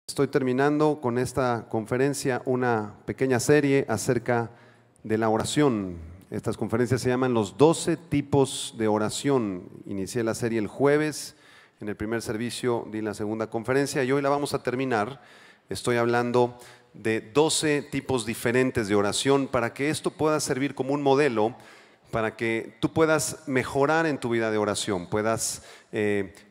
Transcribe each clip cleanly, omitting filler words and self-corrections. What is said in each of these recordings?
Estoy terminando con esta conferencia una pequeña serie acerca de la oración. Estas conferencias se llaman los 12 tipos de oración. Inicié la serie el jueves, en el primer servicio di la segunda conferencia y hoy la vamos a terminar. Estoy hablando de 12 tipos diferentes de oración para que esto pueda servir como un modelo, para que tú puedas mejorar en tu vida de oración, puedas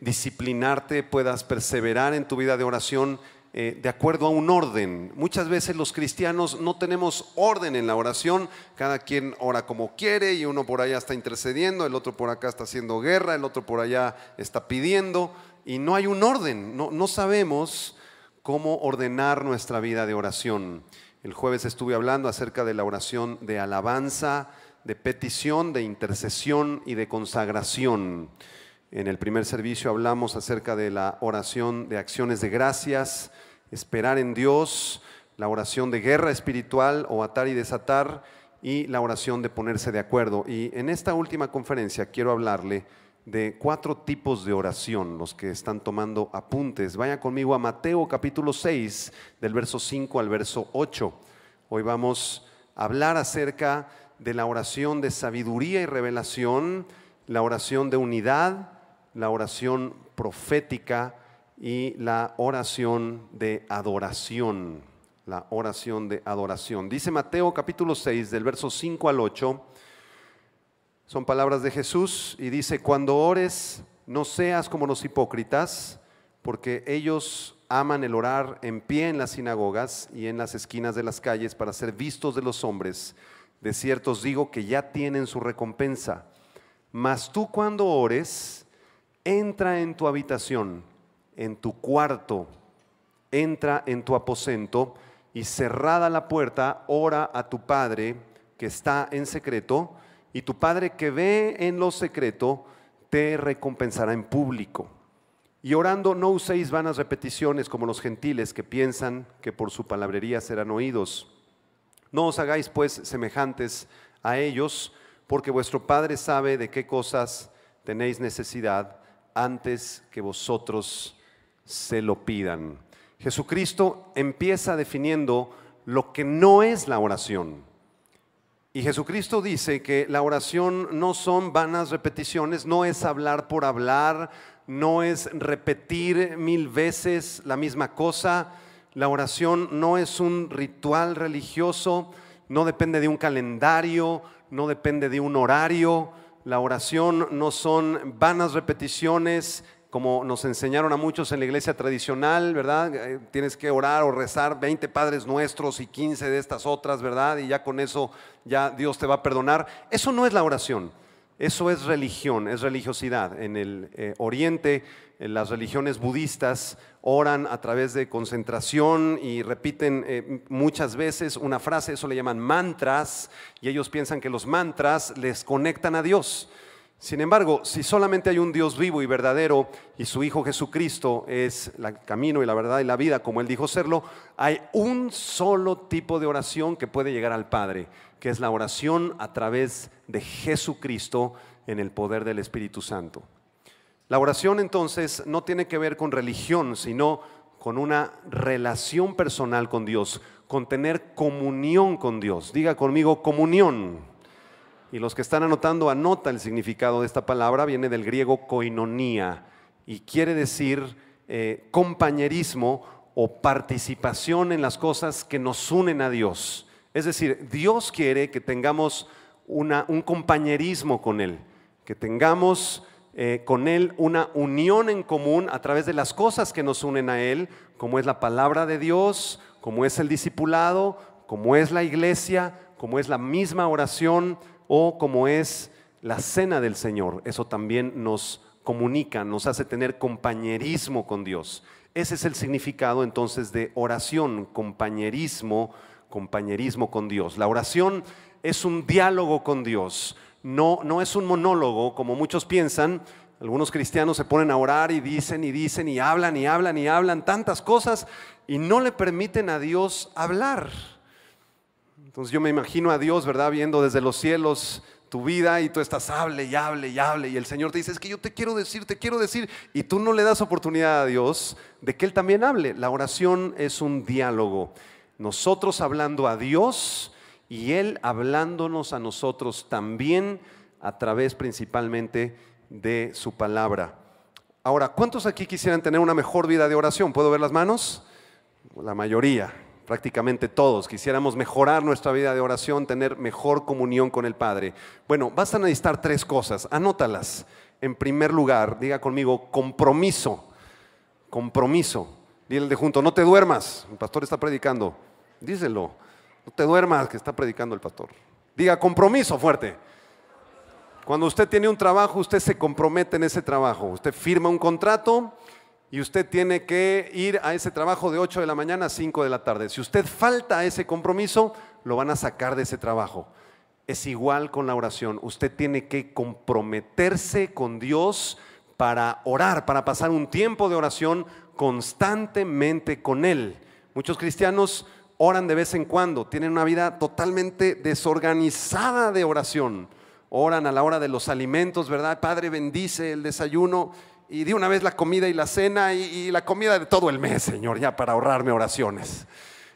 disciplinarte, puedas perseverar en tu vida de oración de acuerdo a un orden. Muchas veces los cristianos no tenemos orden en la oración, cada quien ora como quiere y uno por allá está intercediendo, el otro por acá está haciendo guerra, el otro por allá está pidiendo y no hay un orden, no sabemos cómo ordenar nuestra vida de oración. El jueves estuve hablando acerca de la oración de alabanza, de petición, de intercesión y de consagración. En el primer servicio hablamos acerca de la oración de acciones de gracias, esperar en Dios, la oración de guerra espiritual o atar y desatar y la oración de ponerse de acuerdo. Y en esta última conferencia quiero hablarle de 4 tipos de oración. Los que están tomando apuntes, vaya conmigo a Mateo capítulo 6 del verso 5 al verso 8. Hoy vamos a hablar acerca de la oración de sabiduría y revelación, la oración de unidad, la oración profética y la oración de adoración. La oración de adoración. Dice Mateo capítulo 6 del verso 5 al 8, son palabras de Jesús y dice: cuando ores, no seas como los hipócritas, porque ellos aman el orar en pie en las sinagogas y en las esquinas de las calles para ser vistos de los hombres. De cierto os digo que ya tienen su recompensa. Mas tú cuando ores, entra en tu habitación, en tu cuarto, entra en tu aposento y cerrada la puerta, ora a tu Padre que está en secreto, y tu Padre que ve en lo secreto te recompensará en público. Y orando no uséis vanas repeticiones como los gentiles que piensan que por su palabrería serán oídos. No os hagáis pues semejantes a ellos, porque vuestro Padre sabe de qué cosas tenéis necesidad antes que vosotros se lo pidan. Jesucristo empieza definiendo lo que no es la oración. Y Jesucristo dice que la oración no son vanas repeticiones, no es hablar por hablar, no es repetir 1000 veces la misma cosa. La oración no es un ritual religioso, no depende de un calendario, no depende de un horario. La oración no son vanas repeticiones como nos enseñaron a muchos en la iglesia tradicional, ¿verdad? Tienes que orar o rezar 20 Padres Nuestros y 15 de estas otras, ¿verdad? Y ya con eso ya Dios te va a perdonar. Eso no es la oración, eso es religión, es religiosidad. En el Oriente, en las religiones budistas oran a través de concentración y repiten muchas veces una frase, eso le llaman mantras, y ellos piensan que los mantras les conectan a Dios. Sin embargo, si solamente hay un Dios vivo y verdadero y su Hijo Jesucristo es el camino y la verdad y la vida, como Él dijo serlo, hay un solo tipo de oración que puede llegar al Padre, que es la oración a través de Jesucristo en el poder del Espíritu Santo. La oración entonces no tiene que ver con religión, sino con una relación personal con Dios, con tener comunión con Dios. Diga conmigo, comunión. Y los que están anotando, anota el significado de esta palabra, viene del griego koinonía y quiere decir compañerismo o participación en las cosas que nos unen a Dios. Es decir, Dios quiere que tengamos un compañerismo con Él, que tengamos con Él una unión en común a través de las cosas que nos unen a Él, como es la palabra de Dios, como es el discipulado, como es la iglesia, como es la misma oración o como es la cena del Señor. Eso también nos comunica, nos hace tener compañerismo con Dios. Ese es el significado entonces de oración, compañerismo con Dios. La oración es un diálogo con Dios, no es un monólogo como muchos piensan. Algunos cristianos se ponen a orar y dicen y hablan tantas cosas y no le permiten a Dios hablar. Entonces yo me imagino a Dios, ¿verdad?, viendo desde los cielos tu vida y tú estás hable y hable y hable y el Señor te dice, es que yo te quiero decir, y tú no le das oportunidad a Dios de que Él también hable. La oración es un diálogo, nosotros hablando a Dios y Él hablándonos a nosotros también a través principalmente de su palabra. Ahora, ¿cuántos aquí quisieran tener una mejor vida de oración? ¿Puedo ver las manos? La mayoría, prácticamente todos. Quisiéramos mejorar nuestra vida de oración, tener mejor comunión con el Padre. Bueno, vas a necesitar 3 cosas, anótalas. En primer lugar, diga conmigo, compromiso. Compromiso. Dile al de junto, no te duermas, el pastor está predicando. Díselo, no te duermas que está predicando el pastor. Diga compromiso fuerte. Cuando usted tiene un trabajo, usted se compromete en ese trabajo. Usted firma un contrato y usted tiene que ir a ese trabajo de 8 de la mañana a 5 de la tarde. Si usted falta a ese compromiso, lo van a sacar de ese trabajo. Es igual con la oración. Usted tiene que comprometerse con Dios para orar, para pasar un tiempo de oración constantemente con Él. Muchos cristianos oran de vez en cuando, tienen una vida totalmente desorganizada de oración. Oran a la hora de los alimentos, ¿verdad? Padre, bendice el desayuno y de una vez la comida y la cena y la comida de todo el mes, Señor, ya para ahorrarme oraciones.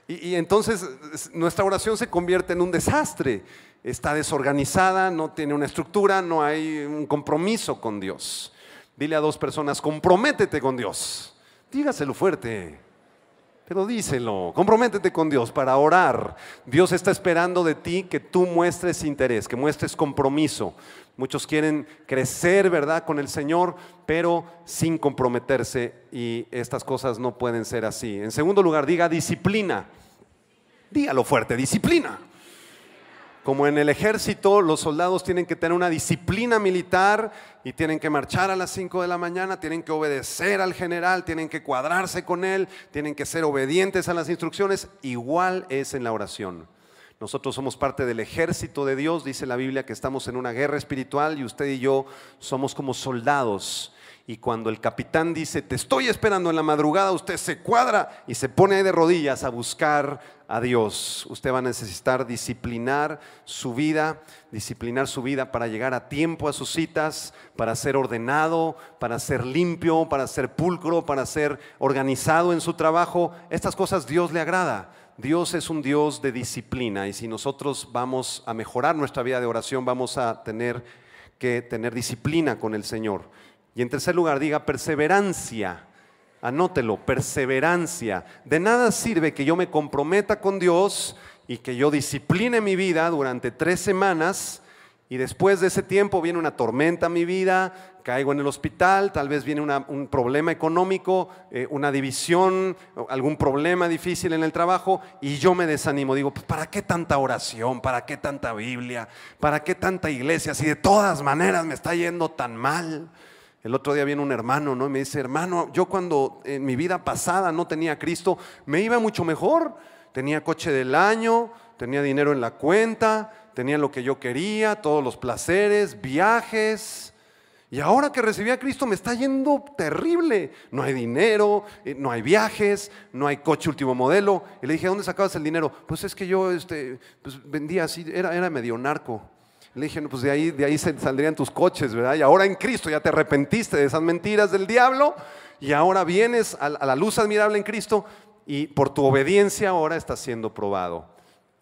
Y entonces nuestra oración se convierte en un desastre. Está desorganizada, no tiene una estructura, no hay un compromiso con Dios. Dile a 2 personas, comprométete con Dios. Dígaselo fuerte. Pero díselo, comprométete con Dios para orar. Dios está esperando de ti que tú muestres interés, que muestres compromiso. Muchos quieren crecer, ¿verdad?, con el Señor, pero sin comprometerse, y estas cosas no pueden ser así. En segundo lugar, diga disciplina. Dígalo fuerte, disciplina. Como en el ejército, los soldados tienen que tener una disciplina militar y tienen que marchar a las 5 de la mañana, tienen que obedecer al general, tienen que cuadrarse con él, tienen que ser obedientes a las instrucciones. Igual es en la oración. Nosotros somos parte del ejército de Dios, dice la Biblia que estamos en una guerra espiritual y usted y yo somos como soldados. Y cuando el capitán dice, te estoy esperando en la madrugada, usted se cuadra y se pone ahí de rodillas a buscar a Dios. Usted va a necesitar disciplinar su vida para llegar a tiempo a sus citas, para ser ordenado, para ser limpio, para ser pulcro, para ser organizado en su trabajo. Estas cosas Dios le agrada. Dios es un Dios de disciplina y si nosotros vamos a mejorar nuestra vida de oración, vamos a tener que tener disciplina con el Señor. Y en tercer lugar, diga perseverancia. Anótelo, perseverancia. De nada sirve que yo me comprometa con Dios y que yo discipline mi vida durante 3 semanas y después de ese tiempo viene una tormenta a mi vida, caigo en el hospital, tal vez viene un problema económico, una división, algún problema difícil en el trabajo y yo me desanimo. Digo, pues ¿para qué tanta oración? ¿Para qué tanta Biblia? ¿Para qué tanta iglesia? Si de todas maneras me está yendo tan mal. El otro día viene un hermano, ¿no? Y me dice, hermano, yo cuando en mi vida pasada no tenía a Cristo, me iba mucho mejor. Tenía coche del año, tenía dinero en la cuenta, tenía lo que yo quería, todos los placeres, viajes. Y ahora que recibí a Cristo me está yendo terrible. No hay dinero, no hay viajes, no hay coche último modelo. Y le dije, ¿dónde sacabas el dinero? Pues es que yo pues vendía así, era medio narco. Le dije, no, pues de ahí saldrían tus coches, ¿verdad? Y ahora en Cristo ya te arrepentiste de esas mentiras del diablo y ahora vienes a la luz admirable en Cristo y por tu obediencia ahora estás siendo probado.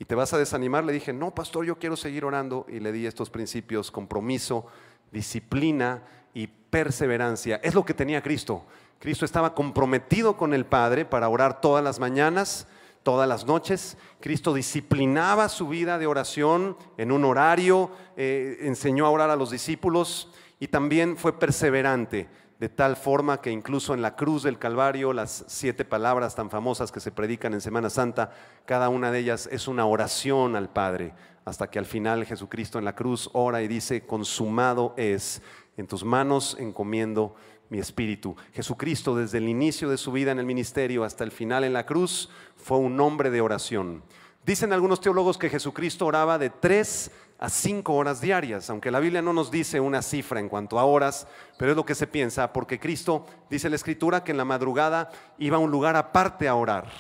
¿Y te vas a desanimar? Le dije, no, pastor, yo quiero seguir orando. Y le di estos principios: compromiso, disciplina y perseverancia. Es lo que tenía Cristo. Cristo estaba comprometido con el Padre para orar todas las mañanas, todas las noches. Cristo disciplinaba su vida de oración en un horario, enseñó a orar a los discípulos y también fue perseverante, de tal forma que incluso en la cruz del Calvario, las 7 palabras tan famosas que se predican en Semana Santa, cada una de ellas es una oración al Padre, hasta que al final Jesucristo en la cruz ora y dice, consumado es, en tus manos encomiendo mi espíritu. Jesucristo desde el inicio de su vida en el ministerio hasta el final en la cruz fue un hombre de oración. Dicen algunos teólogos que Jesucristo oraba de 3 a 5 horas diarias, aunque la Biblia no nos dice una cifra en cuanto a horas, pero es lo que se piensa, porque Cristo, dice la Escritura, que en la madrugada iba a un lugar aparte a orar.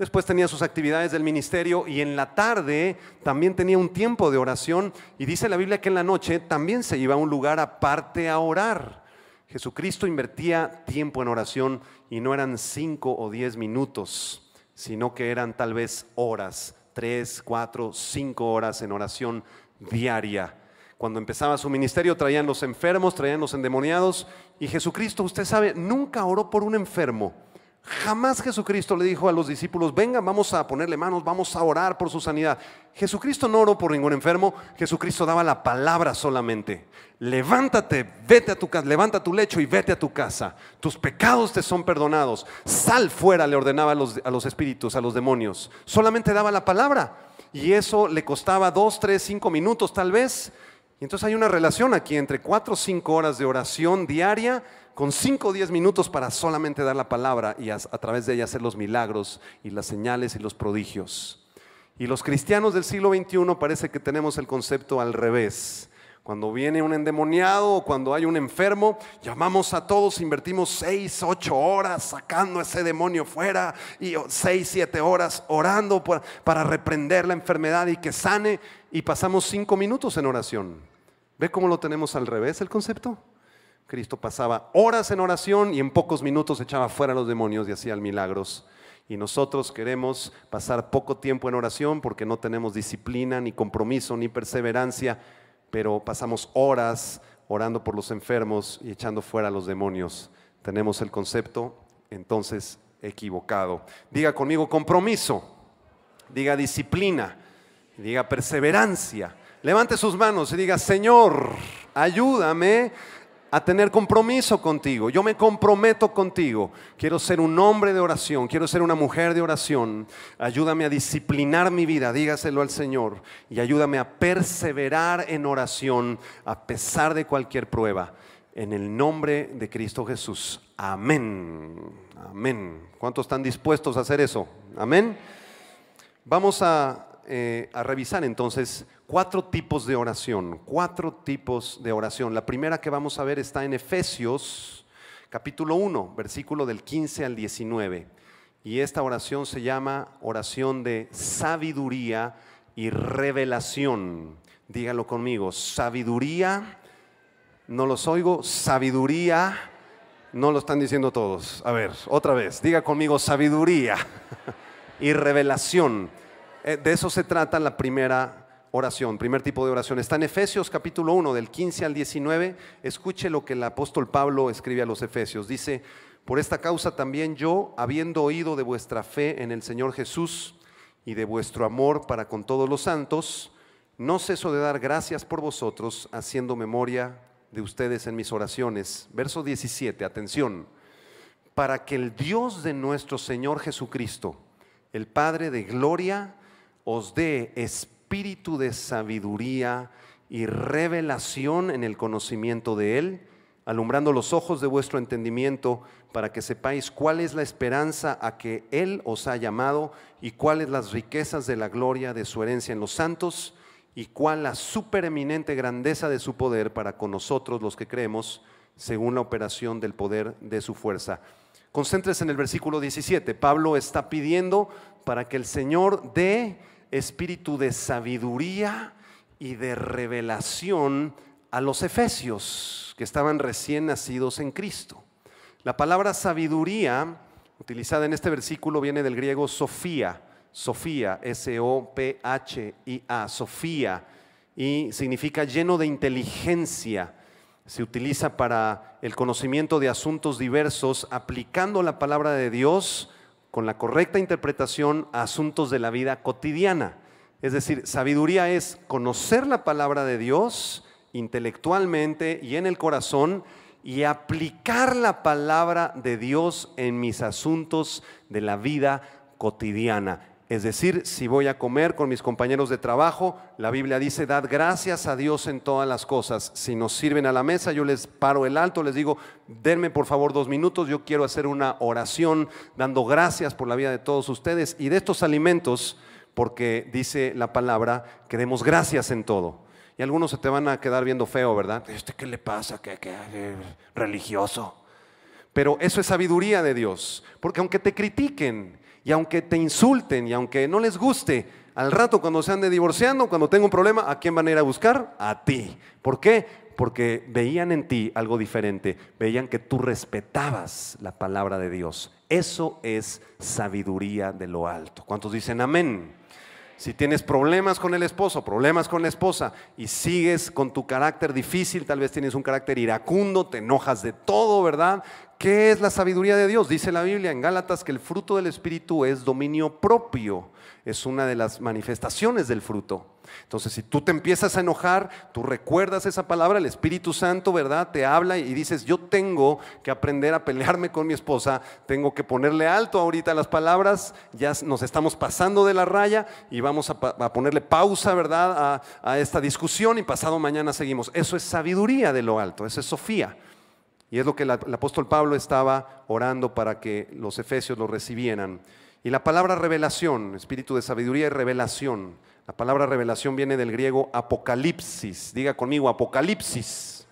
Después tenía sus actividades del ministerio y en la tarde también tenía un tiempo de oración. Y dice la Biblia que en la noche también se iba a un lugar aparte a orar. Jesucristo invertía tiempo en oración y no eran 5 o 10 minutos, sino que eran tal vez horas, 3, 4, 5 horas en oración diaria. Cuando empezaba su ministerio traían los enfermos, traían los endemoniados y Jesucristo, usted sabe, nunca oró por un enfermo. Jamás Jesucristo le dijo a los discípulos, vengan, vamos a ponerle manos, vamos a orar por su sanidad. Jesucristo no oró por ningún enfermo, Jesucristo daba la palabra solamente. Levántate, vete a tu casa, levanta tu lecho y vete a tu casa. Tus pecados te son perdonados. Sal fuera, le ordenaba a los espíritus, a los demonios. Solamente daba la palabra y eso le costaba 2, 3, 5 minutos tal vez. Y entonces hay una relación aquí entre 4 o 5 horas de oración diaria con 5 o 10 minutos para solamente dar la palabra y a través de ella hacer los milagros y las señales y los prodigios. Y los cristianos del siglo XXI parece que tenemos el concepto al revés. Cuando viene un endemoniado o cuando hay un enfermo, llamamos a todos, invertimos 6, 8 horas sacando a ese demonio fuera y 6, 7 horas orando para reprender la enfermedad y que sane, y pasamos 5 minutos en oración. ¿Ve cómo lo tenemos al revés el concepto? Cristo pasaba horas en oración y en pocos minutos echaba fuera a los demonios y hacía milagros. Y nosotros queremos pasar poco tiempo en oración porque no tenemos disciplina, ni compromiso, ni perseverancia, pero pasamos horas orando por los enfermos y echando fuera a los demonios. Tenemos el concepto entonces equivocado. Diga conmigo compromiso, diga disciplina, diga perseverancia. Levante sus manos y diga, Señor, ayúdame a tener compromiso contigo. Yo me comprometo contigo. Quiero ser un hombre de oración, quiero ser una mujer de oración. Ayúdame a disciplinar mi vida, dígaselo al Señor. Y ayúdame a perseverar en oración a pesar de cualquier prueba. En el nombre de Cristo Jesús. Amén. Amén. ¿Cuántos están dispuestos a hacer eso? Amén. Vamos a revisar entonces 4 tipos de oración, 4 tipos de oración. La primera que vamos a ver está en Efesios capítulo 1, versículo del 15 al 19. Y esta oración se llama oración de sabiduría y revelación. Dígalo conmigo, sabiduría, no los oigo, sabiduría, no lo están diciendo todos. A ver, otra vez, diga conmigo sabiduría y revelación. De eso se trata la primera oración, primer tipo de oración. Está en Efesios capítulo 1, del 15 al 19. Escuche lo que el apóstol Pablo escribe a los Efesios. Dice, por esta causa también yo, habiendo oído de vuestra fe en el Señor Jesús y de vuestro amor para con todos los santos, no ceso de dar gracias por vosotros, haciendo memoria de ustedes en mis oraciones. Verso 17, atención. Para que el Dios de nuestro Señor Jesucristo, el Padre de gloria, os dé espíritu de sabiduría y revelación en el conocimiento de Él, alumbrando los ojos de vuestro entendimiento, para que sepáis cuál es la esperanza a que Él os ha llamado y cuáles las riquezas de la gloria de su herencia en los santos y cuál la supereminente grandeza de su poder para con nosotros los que creemos, según la operación del poder de su fuerza. Concéntrese en el versículo 17. Pablo está pidiendo para que el Señor dé espíritu de sabiduría y de revelación a los efesios que estaban recién nacidos en Cristo. La palabra sabiduría utilizada en este versículo viene del griego Sofía, S-O-P-H-I-A, Sofía, y significa lleno de inteligencia. Se utiliza para el conocimiento de asuntos diversos, aplicando la palabra de Dios con la correcta interpretación a asuntos de la vida cotidiana. Es decir, sabiduría es conocer la palabra de Dios intelectualmente y en el corazón y aplicar la palabra de Dios en mis asuntos de la vida cotidiana. Es decir, si voy a comer con mis compañeros de trabajo, la Biblia dice, dad gracias a Dios en todas las cosas. Si nos sirven a la mesa, yo les paro el alto, les digo, denme por favor 2 minutos, yo quiero hacer una oración dando gracias por la vida de todos ustedes y de estos alimentos, porque dice la palabra que demos gracias en todo. Y algunos se te van a quedar viendo feo, ¿verdad? ¿Qué le pasa? ¿Qué religioso? Pero eso es sabiduría de Dios, porque aunque te critiquen Y aunque te insulten y aunque no les guste, al rato cuando se ande divorciando, cuando tenga un problema, ¿a quién van a ir a buscar? A ti. ¿Por qué? Porque veían en ti algo diferente, veían que tú respetabas la palabra de Dios. Eso es sabiduría de lo alto. ¿Cuántos dicen amén? Si tienes problemas con el esposo, problemas con la esposa y sigues con tu carácter difícil, tal vez tienes un carácter iracundo, te enojas de todo, ¿verdad? ¿Qué es la sabiduría de Dios? Dice la Biblia en Gálatas que el fruto del Espíritu es dominio propio. Es una de las manifestaciones del fruto. Entonces, si tú te empiezas a enojar, tú recuerdas esa palabra, el Espíritu Santo, ¿verdad? Te habla y dices, yo tengo que aprender a pelearme con mi esposa, tengo que ponerle alto ahorita a las palabras, ya nos estamos pasando de la raya y vamos a ponerle pausa, ¿verdad? A esta discusión y pasado mañana seguimos. Eso es sabiduría de lo alto, eso es Sofía. Y es lo que el apóstol Pablo estaba orando para que los efesios lo recibieran. Y la palabra revelación, espíritu de sabiduría y revelación. La palabra revelación viene del griego apocalipsis. Diga conmigo, apocalipsis.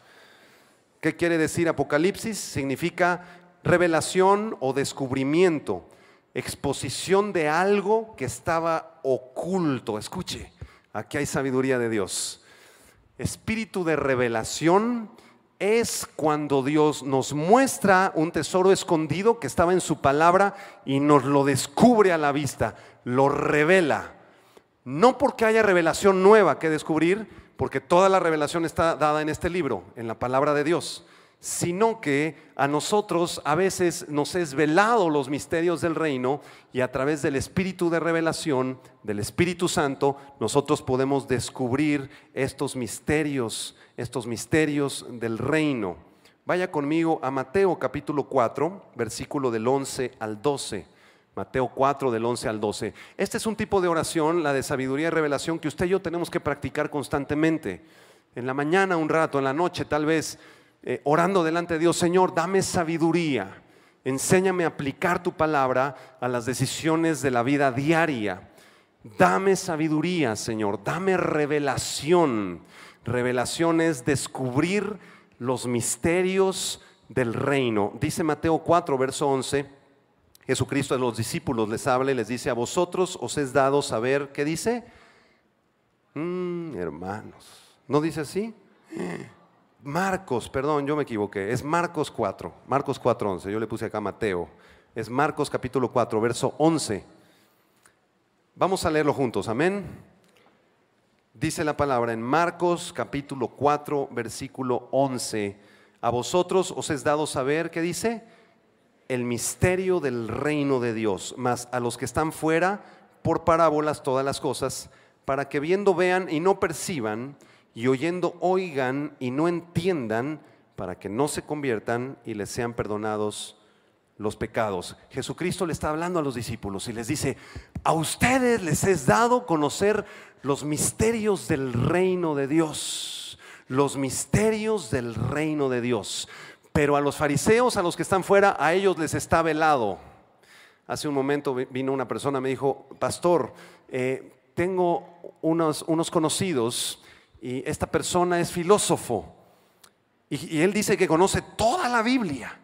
¿Qué quiere decir apocalipsis? Significa revelación o descubrimiento, exposición de algo que estaba oculto. Escuche, aquí hay sabiduría de Dios. Espíritu de revelación es cuando Dios nos muestra un tesoro escondido que estaba en su palabra y nos lo descubre a la vista, lo revela. No porque haya revelación nueva que descubrir, porque toda la revelación está dada en este libro, en la palabra de Dios, sino que a nosotros a veces nos es velado los misterios del reino y a través del espíritu de revelación, del Espíritu Santo, nosotros podemos descubrir estos misterios del reino. Vaya conmigo a Mateo capítulo 4, versículo del 11 al 12. Mateo 4 del 11 al 12. Este es un tipo de oración, la de sabiduría y revelación, que usted y yo tenemos que practicar constantemente. En la mañana un rato, en la noche tal vez, orando delante de Dios. Señor, dame sabiduría, enséñame a aplicar tu palabra a las decisiones de la vida diaria. Dame sabiduría, Señor, dame revelación. Revelación es descubrir los misterios del reino. Dice Mateo 4, verso 11, Jesucristo a los discípulos les habla y les dice: a vosotros os es dado saber, ¿qué dice? Hermanos, ¿no dice así? Marcos, perdón, yo me equivoqué, es Marcos 4, Marcos 4, 11, yo le puse acá Mateo, es Marcos capítulo 4, verso 11. Vamos a leerlo juntos, amén. Dice la palabra en Marcos capítulo 4, versículo 11, a vosotros os es dado saber, ¿qué dice? El misterio del reino de Dios, mas a los que están fuera, por parábolas todas las cosas, para que viendo vean y no perciban, y oyendo oigan y no entiendan, para que no se conviertan y les sean perdonados los pecados. Jesucristo le está hablando a los discípulos y les dice: a ustedes les es dado conocer los misterios del reino de Dios, los misterios del reino de Dios. Pero a los fariseos, a los que están fuera, a ellos les está velado. Hace un momento vino una persona, me dijo: pastor, tengo unos conocidos y esta persona es filósofo y él dice que conoce toda la Biblia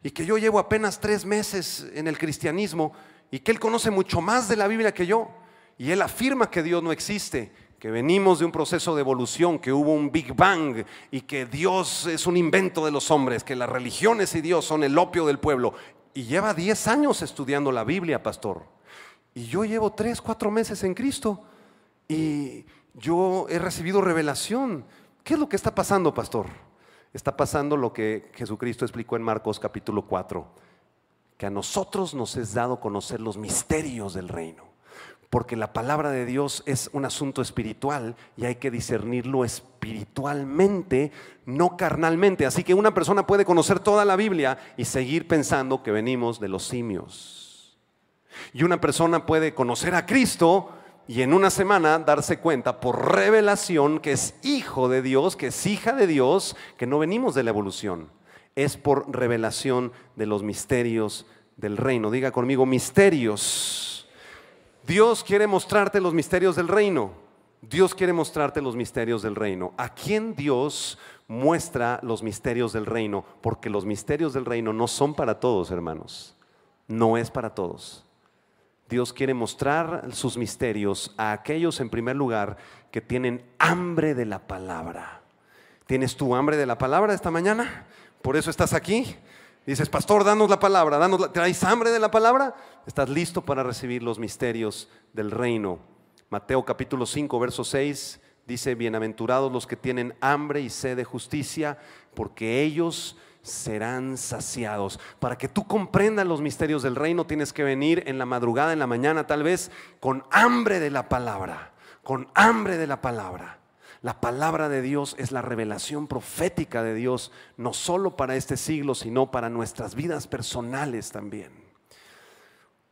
y que yo llevo apenas 3 meses en el cristianismo y que él conoce mucho más de la Biblia que yo, y él afirma que Dios no existe, que venimos de un proceso de evolución, que hubo un Big Bang y que Dios es un invento de los hombres, que las religiones y Dios son el opio del pueblo, y lleva 10 años estudiando la Biblia, pastor, y yo llevo 3, 4 meses en Cristo y yo he recibido revelación. ¿Qué es lo que está pasando, pastor? Está pasando lo que Jesucristo explicó en Marcos capítulo 4, que a nosotros nos es dado conocer los misterios del reino, porque la palabra de Dios es un asunto espiritual y hay que discernirlo espiritualmente, no carnalmente. Así que una persona puede conocer toda la Biblia y seguir pensando que venimos de los simios, y una persona puede conocer a Cristo y en una semana darse cuenta por revelación que es hijo de Dios, que es hija de Dios, que no venimos de la evolución. Es por revelación de los misterios del reino. Diga conmigo: misterios. Dios quiere mostrarte los misterios del reino. Dios quiere mostrarte los misterios del reino. ¿A quién Dios muestra los misterios del reino? Porque los misterios del reino no son para todos, hermanos. No es para todos. Dios quiere mostrar sus misterios a aquellos, en primer lugar, que tienen hambre de la palabra. ¿Tienes tú hambre de la palabra esta mañana? Por eso estás aquí. Dices, pastor, danos la palabra, ¿traes hambre de la palabra? ¿Estás listo para recibir los misterios del reino? Mateo capítulo 5, verso 6 dice, bienaventurados los que tienen hambre y sed de justicia, porque ellos serán saciados. Para que tú comprendas los misterios del reino, tienes que venir en la madrugada, en la mañana tal vez, con hambre de la palabra, con hambre de la palabra. La palabra de Dios es la revelación profética de Dios, no solo para este siglo, sino para nuestras vidas personales también.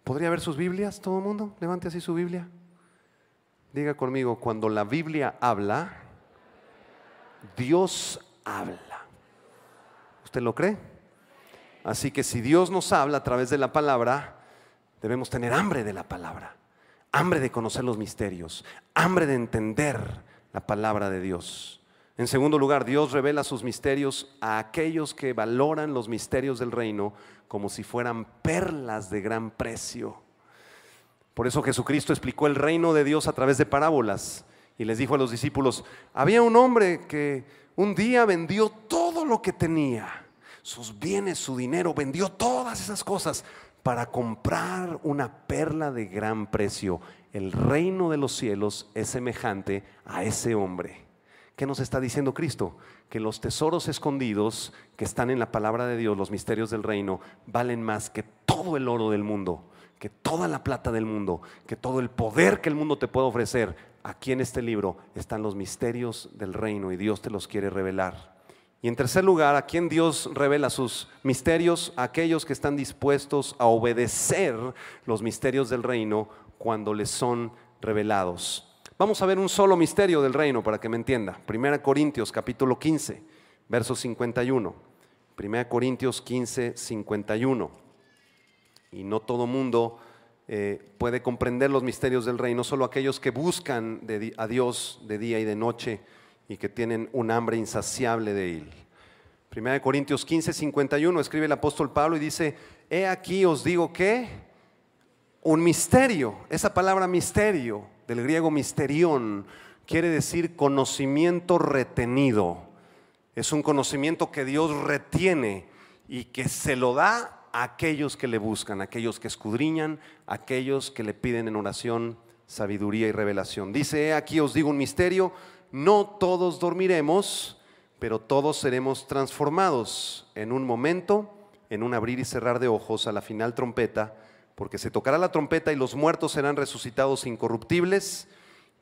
¿Podría ver sus Biblias todo el mundo? Levante así su Biblia. Diga conmigo, cuando la Biblia habla, Dios habla. ¿Usted lo cree? Así que si Dios nos habla a través de la palabra, debemos tener hambre de la palabra, hambre de conocer los misterios, hambre de entender la palabra de Dios. En segundo lugar, Dios revela sus misterios a aquellos que valoran los misterios del reino como si fueran perlas de gran precio. Por eso Jesucristo explicó el reino de Dios a través de parábolas y les dijo a los discípulos, había un hombre que un día vendió todo lo que tenía, sus bienes, su dinero, vendió todas esas cosas para comprar una perla de gran precio. El reino de los cielos es semejante a ese hombre. ¿Qué nos está diciendo Cristo? Que los tesoros escondidos que están en la palabra de Dios, los misterios del reino, valen más que todo el oro del mundo, que toda la plata del mundo, que todo el poder que el mundo te puede ofrecer. Aquí en este libro están los misterios del reino y Dios te los quiere revelar. Y en tercer lugar, ¿a quién Dios revela sus misterios? A aquellos que están dispuestos a obedecer los misterios del reino cuando les son revelados. Vamos a ver un solo misterio del reino para que me entienda. 1 Corintios capítulo 15, verso 51. 1 Corintios 15, 51. Y no todo mundo puede comprender los misterios del reino, solo aquellos que buscan a Dios de día y de noche y que tienen un hambre insaciable de Él. 1 Corintios 15, 51 escribe el apóstol Pablo y dice, he aquí os digo que un misterio. Esa palabra misterio, del griego misterión, quiere decir conocimiento retenido. Es un conocimiento que Dios retiene y que se lo da a aquellos que le buscan, a aquellos que escudriñan, a aquellos que le piden en oración sabiduría y revelación. Dice, he aquí os digo un misterio, no todos dormiremos, pero todos seremos transformados en un momento, en un abrir y cerrar de ojos, a la final trompeta, porque se tocará la trompeta y los muertos serán resucitados incorruptibles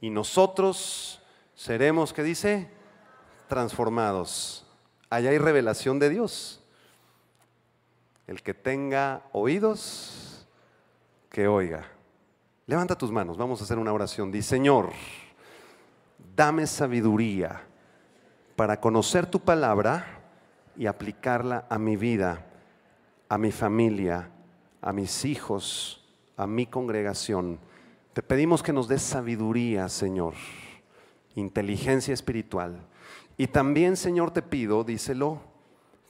y nosotros seremos, ¿qué dice? Transformados. Allá hay revelación de Dios. El que tenga oídos, que oiga. Levanta tus manos, vamos a hacer una oración. Dice, Señor, dame sabiduría para conocer tu palabra y aplicarla a mi vida, a mi familia, a mis hijos, a mi congregación. Te pedimos que nos des sabiduría, Señor, inteligencia espiritual. Y también, Señor, te pido, díselo,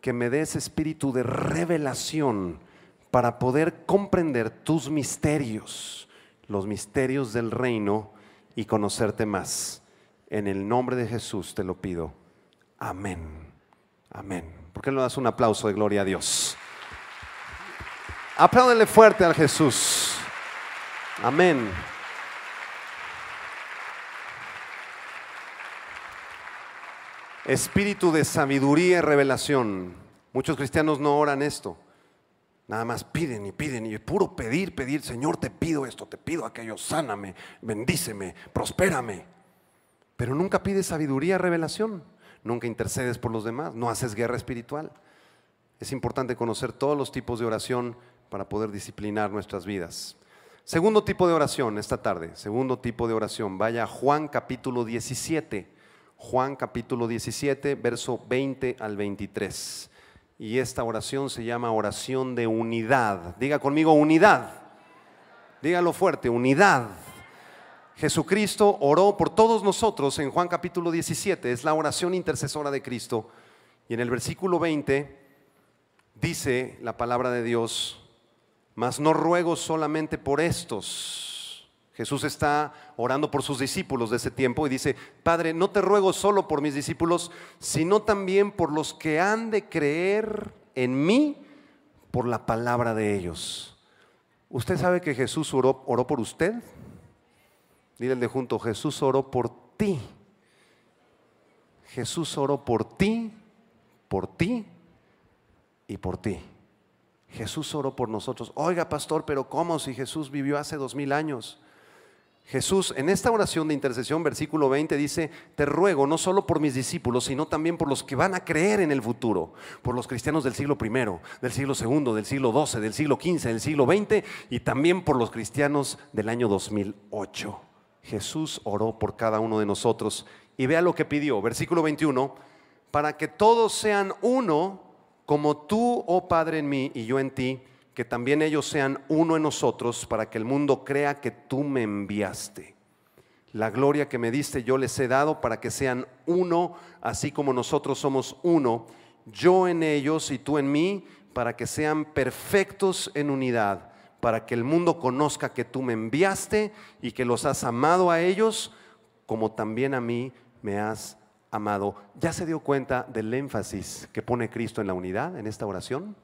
que me des espíritu de revelación para poder comprender tus misterios, los misterios del reino y conocerte más. En el nombre de Jesús te lo pido. Amén. Amén. ¿Por qué no das un aplauso de gloria a Dios? Apláudele fuerte al Jesús. Amén. Espíritu de sabiduría y revelación. Muchos cristianos no oran esto. Nada más piden y puro pedir, Señor, te pido esto, te pido aquello, sáname, bendíceme, prospérame. Pero nunca pides sabiduría y revelación. Nunca intercedes por los demás, no haces guerra espiritual. Es importante conocer todos los tipos de oración para poder disciplinar nuestras vidas. Segundo tipo de oración esta tarde, segundo tipo de oración. Vaya a Juan capítulo 17. Juan capítulo 17, verso 20 al 23. Y esta oración se llama oración de unidad. Diga conmigo unidad. Dígalo fuerte, unidad. Jesucristo oró por todos nosotros en Juan capítulo 17. Es la oración intercesora de Cristo. Y en el versículo 20 dice la palabra de Dios, mas no ruego solamente por estos. Jesús está orando por sus discípulos de ese tiempo y dice: Padre, no te ruego solo por mis discípulos, sino también por los que han de creer en mí por la palabra de ellos. ¿Usted sabe que Jesús oró por usted? Dile de junto: Jesús oró por ti. Jesús oró por ti y por ti. Jesús oró por nosotros. Oiga, pastor, pero ¿cómo si Jesús vivió hace 2000 años? Jesús en esta oración de intercesión, versículo 20, dice: te ruego no solo por mis discípulos, sino también por los que van a creer en el futuro, por los cristianos del siglo I, del siglo II, del siglo XII, del siglo XV, del siglo XX y también por los cristianos del año 2008. Jesús oró por cada uno de nosotros y vea lo que pidió, versículo 21, para que todos sean uno, como tú, oh Padre, en mí y yo en ti, que también ellos sean uno en nosotros, para que el mundo crea que tú me enviaste. La gloria que me diste yo les he dado, para que sean uno, así como nosotros somos uno, yo en ellos y tú en mí, para que sean perfectos en unidad, para que el mundo conozca que tú me enviaste y que los has amado a ellos, como también a mí me has amado. ¿Ya se dio cuenta del énfasis que pone Cristo en la unidad en esta oración?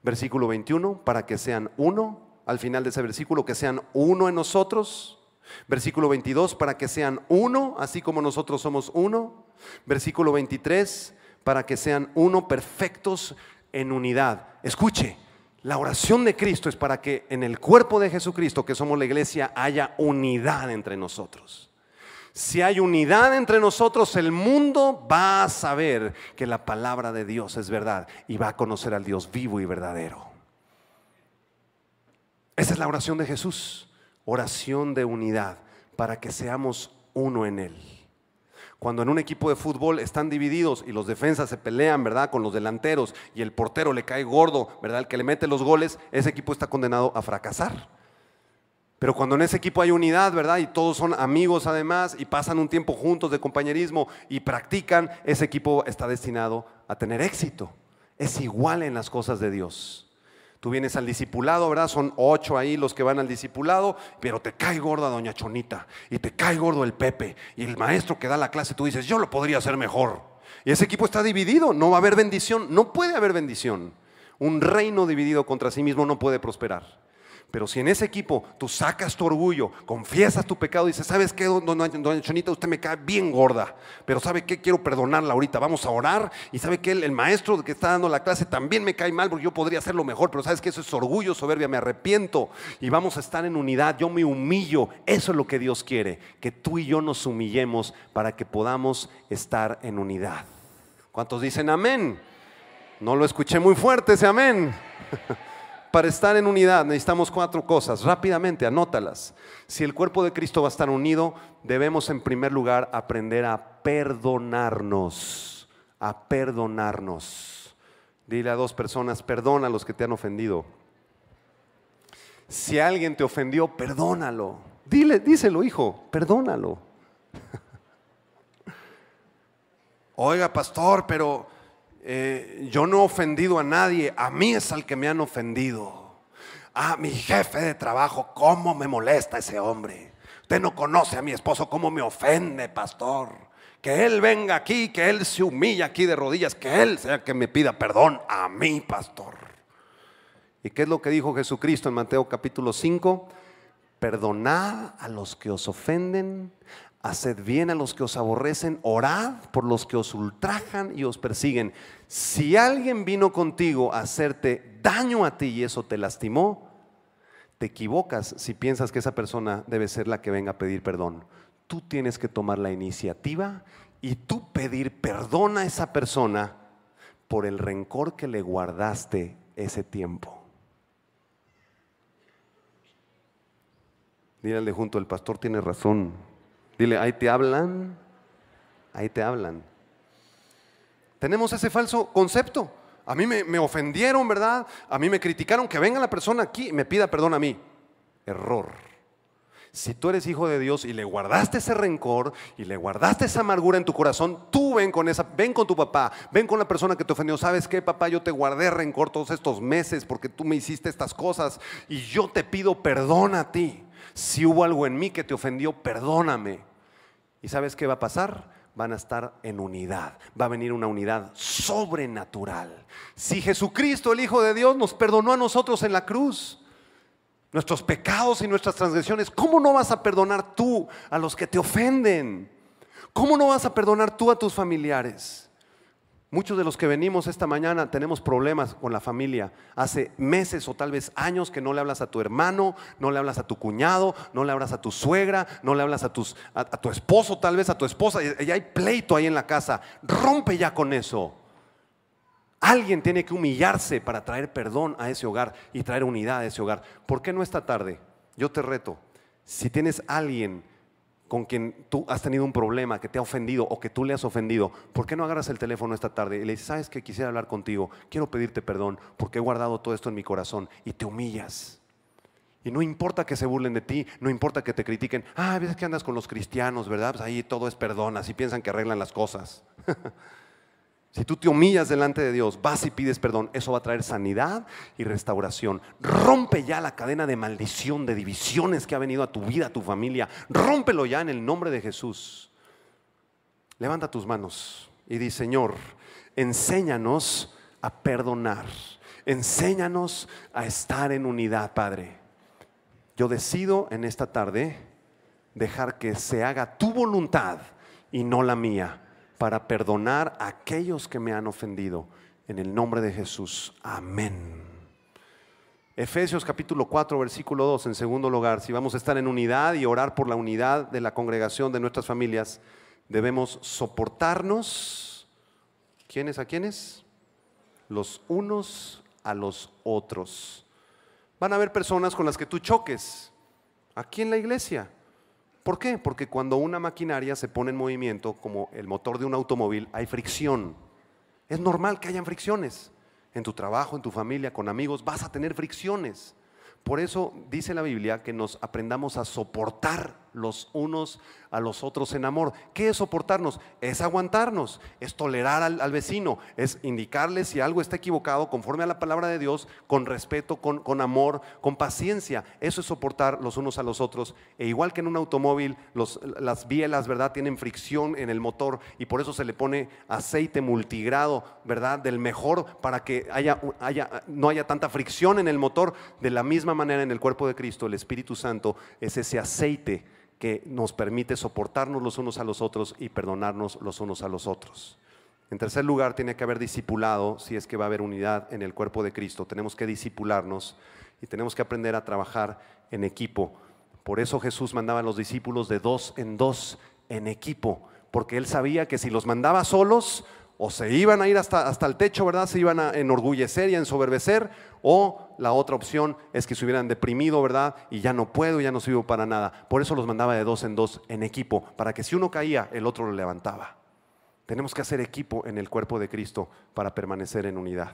Versículo 21, para que sean uno, al final de ese versículo, que sean uno en nosotros. Versículo 22, para que sean uno, así como nosotros somos uno. Versículo 23, para que sean uno, perfectos en unidad. Escuche, la oración de Cristo es para que en el cuerpo de Jesucristo, que somos la iglesia, haya unidad entre nosotros. Si hay unidad entre nosotros, el mundo va a saber que la palabra de Dios es verdad y va a conocer al Dios vivo y verdadero. Esa es la oración de Jesús, oración de unidad, para que seamos uno en Él. Cuando en un equipo de fútbol están divididos y los defensas se pelean, ¿verdad?, con los delanteros y el portero le cae gordo, ¿verdad?, el que le mete los goles, ese equipo está condenado a fracasar. Pero cuando en ese equipo hay unidad, ¿verdad?, y todos son amigos además y pasan un tiempo juntos de compañerismo y practican, ese equipo está destinado a tener éxito. Es igual en las cosas de Dios. Tú vienes al discipulado, ¿verdad? Son 8 ahí los que van al discipulado, pero te cae gorda doña Chonita y te cae gordo el Pepe y el maestro que da la clase, tú dices: yo lo podría hacer mejor. Y ese equipo está dividido, no va a haber bendición, no puede haber bendición. Un reino dividido contra sí mismo no puede prosperar. Pero si en ese equipo tú sacas tu orgullo, confiesas tu pecado y dices: ¿sabes qué, doña Chonita? Usted me cae bien gorda, pero ¿sabe qué? Quiero perdonarla ahorita, vamos a orar. Y ¿sabe qué? El maestro que está dando la clase también me cae mal porque yo podría hacerlo mejor, pero ¿sabes qué? Eso es orgullo, soberbia, me arrepiento. Y vamos a estar en unidad, yo me humillo. Eso es lo que Dios quiere, que tú y yo nos humillemos para que podamos estar en unidad. ¿Cuántos dicen amén? No lo escuché muy fuerte ese amén. Para estar en unidad necesitamos 4 cosas, rápidamente anótalas. Si el cuerpo de Cristo va a estar unido, debemos en primer lugar aprender a perdonarnos, a perdonarnos. Dile a 2 personas: perdona a los que te han ofendido. Si alguien te ofendió, perdónalo. Díselo, hijo, perdónalo. Oiga, pastor, pero yo no he ofendido a nadie, a mí es al que me han ofendido. Mi jefe de trabajo, cómo me molesta ese hombre. Usted no conoce a mi esposo, cómo me ofende, pastor. Que él venga aquí, que él se humilla aquí de rodillas, que él sea que me pida perdón a mí, pastor. ¿Y qué es lo que dijo Jesucristo en Mateo capítulo 5? Perdonad a los que os ofenden, haced bien a los que os aborrecen, orad por los que os ultrajan y os persiguen. Si alguien vino contigo a hacerte daño a ti y eso te lastimó, te equivocas si piensas que esa persona debe ser la que venga a pedir perdón. Tú tienes que tomar la iniciativa y tú pedir perdón a esa persona por el rencor que le guardaste ese tiempo. Dile al de junto: el pastor tiene razón. Dile: ahí te hablan, ahí te hablan. Tenemos ese falso concepto. A mí me ofendieron, ¿verdad? A mí me criticaron, que venga la persona aquí y me pida perdón a mí. Error. Si tú eres hijo de Dios y le guardaste ese rencor y le guardaste esa amargura en tu corazón, tú ven con tu papá, ven con la persona que te ofendió. ¿Sabes qué, papá? Yo te guardé rencor todos estos meses porque tú me hiciste estas cosas y yo te pido perdón a ti. Si hubo algo en mí que te ofendió, perdóname. ¿Y sabes qué va a pasar? Van a estar en unidad, va a venir una unidad sobrenatural. Si Jesucristo, el Hijo de Dios, nos perdonó a nosotros en la cruz, nuestros pecados y nuestras transgresiones, ¿cómo no vas a perdonar tú a los que te ofenden? ¿Cómo no vas a perdonar tú a tus familiares? Muchos de los que venimos esta mañana tenemos problemas con la familia. Hace meses o tal vez años que no le hablas a tu hermano, no le hablas a tu cuñado, no le hablas a tu suegra, no le hablas a tu esposo, tal vez a tu esposa. Ya hay pleito ahí en la casa. Rompe ya con eso. Alguien tiene que humillarse para traer perdón a ese hogar y traer unidad a ese hogar. ¿Por qué no esta tarde? Yo te reto, si tienes alguien con quien tú has tenido un problema, que te ha ofendido o que tú le has ofendido, ¿por qué no agarras el teléfono esta tarde y le dices, sabes que quisiera hablar contigo, quiero pedirte perdón porque he guardado todo esto en mi corazón, y te humillas? Y no importa que se burlen de ti, no importa que te critiquen. A veces que andas con los cristianos, ¿verdad? Pues ahí todo es perdón, así piensan que arreglan las cosas. Si tú te humillas delante de Dios, vas y pides perdón, eso va a traer sanidad y restauración. Rompe ya la cadena de maldición, de divisiones que ha venido a tu vida, a tu familia. Rómpelo ya en el nombre de Jesús. Levanta tus manos y di, Señor, enséñanos a perdonar. Enséñanos a estar en unidad, Padre. Yo decido en esta tarde dejar que se haga tu voluntad y no la mía, para perdonar a aquellos que me han ofendido. En el nombre de Jesús. Amén. Efesios capítulo 4, versículo 2, en segundo lugar, si vamos a estar en unidad y orar por la unidad de la congregación, de nuestras familias, debemos soportarnos. ¿Quiénes a quiénes? Los unos a los otros. Van a haber personas con las que tú choques aquí en la iglesia. ¿Por qué? Porque cuando una maquinaria se pone en movimiento, como el motor de un automóvil, hay fricción. Es normal que hayan fricciones. En tu trabajo, en tu familia, con amigos, vas a tener fricciones. Por eso dice la Biblia que nos aprendamos a soportar los unos a los otros en amor. ¿Qué es soportarnos? Es aguantarnos, es tolerar al vecino, es indicarle si algo está equivocado conforme a la palabra de Dios, con respeto, con amor, con paciencia. Eso es soportar los unos a los otros. E igual que en un automóvil, las bielas, ¿verdad?, tienen fricción en el motor, y por eso se le pone aceite multigrado, ¿verdad?, del mejor, para que no haya tanta fricción en el motor. De la misma manera, en el cuerpo de Cristo, el Espíritu Santo es ese aceite que nos permite soportarnos los unos a los otros y perdonarnos los unos a los otros. En tercer lugar, tiene que haber discipulado. Si es que va a haber unidad en el cuerpo de Cristo, tenemos que discipularnos y tenemos que aprender a trabajar en equipo. Por eso Jesús mandaba a los discípulos de 2 en 2 en equipo, porque Él sabía que si los mandaba solos, o se iban a ir hasta el techo, ¿verdad? Se iban a enorgullecer y a ensoberbecer, o la otra opción es que se hubieran deprimido, ¿verdad? Y ya no puedo, ya no sirvo para nada. Por eso los mandaba de 2 en 2 en equipo, para que si uno caía, el otro lo levantaba. Tenemos que hacer equipo en el cuerpo de Cristo para permanecer en unidad.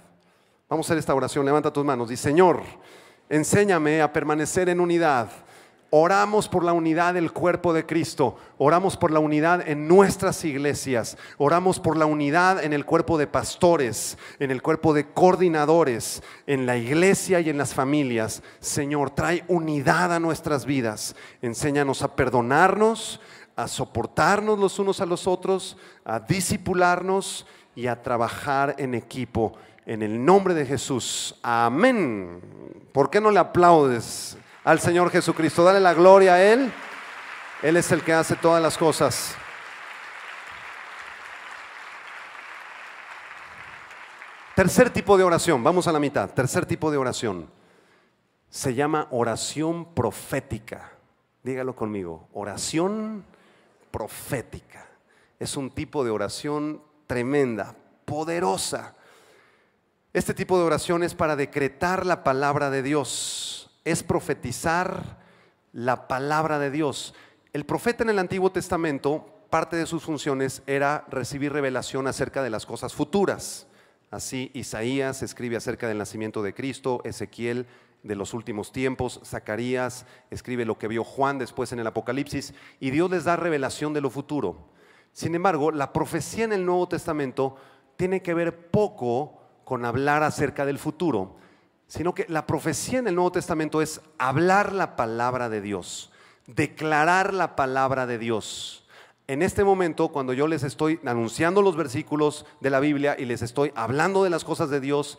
Vamos a hacer esta oración. Levanta tus manos. Di, Señor, enséñame a permanecer en unidad. Oramos por la unidad del cuerpo de Cristo, oramos por la unidad en nuestras iglesias, oramos por la unidad en el cuerpo de pastores, en el cuerpo de coordinadores, en la iglesia y en las familias. Señor, trae unidad a nuestras vidas. Enséñanos a perdonarnos, a soportarnos los unos a los otros, a discipularnos y a trabajar en equipo. En el nombre de Jesús. Amén. ¿Por qué no le aplaudes al Señor Jesucristo? Dale la gloria a Él. Él es el que hace todas las cosas. Tercer tipo de oración, vamos a la mitad. Tercer tipo de oración se llama oración profética. Dígalo conmigo, oración profética. Es un tipo de oración tremenda, poderosa. Este tipo de oración es para decretar la palabra de Dios. Es profetizar la palabra de Dios. El profeta en el Antiguo Testamento, parte de sus funciones era recibir revelación acerca de las cosas futuras. Así Isaías escribe acerca del nacimiento de Cristo, Ezequiel de los últimos tiempos. Zacarías escribe lo que vio Juan después en el Apocalipsis, y Dios les da revelación de lo futuro. Sin embargo, la profecía en el Nuevo Testamento tiene que ver poco con hablar acerca del futuro, sino que la profecía en el Nuevo Testamento es hablar la palabra de Dios, declarar la palabra de Dios. En este momento, cuando yo les estoy anunciando los versículos de la Biblia y les estoy hablando de las cosas de Dios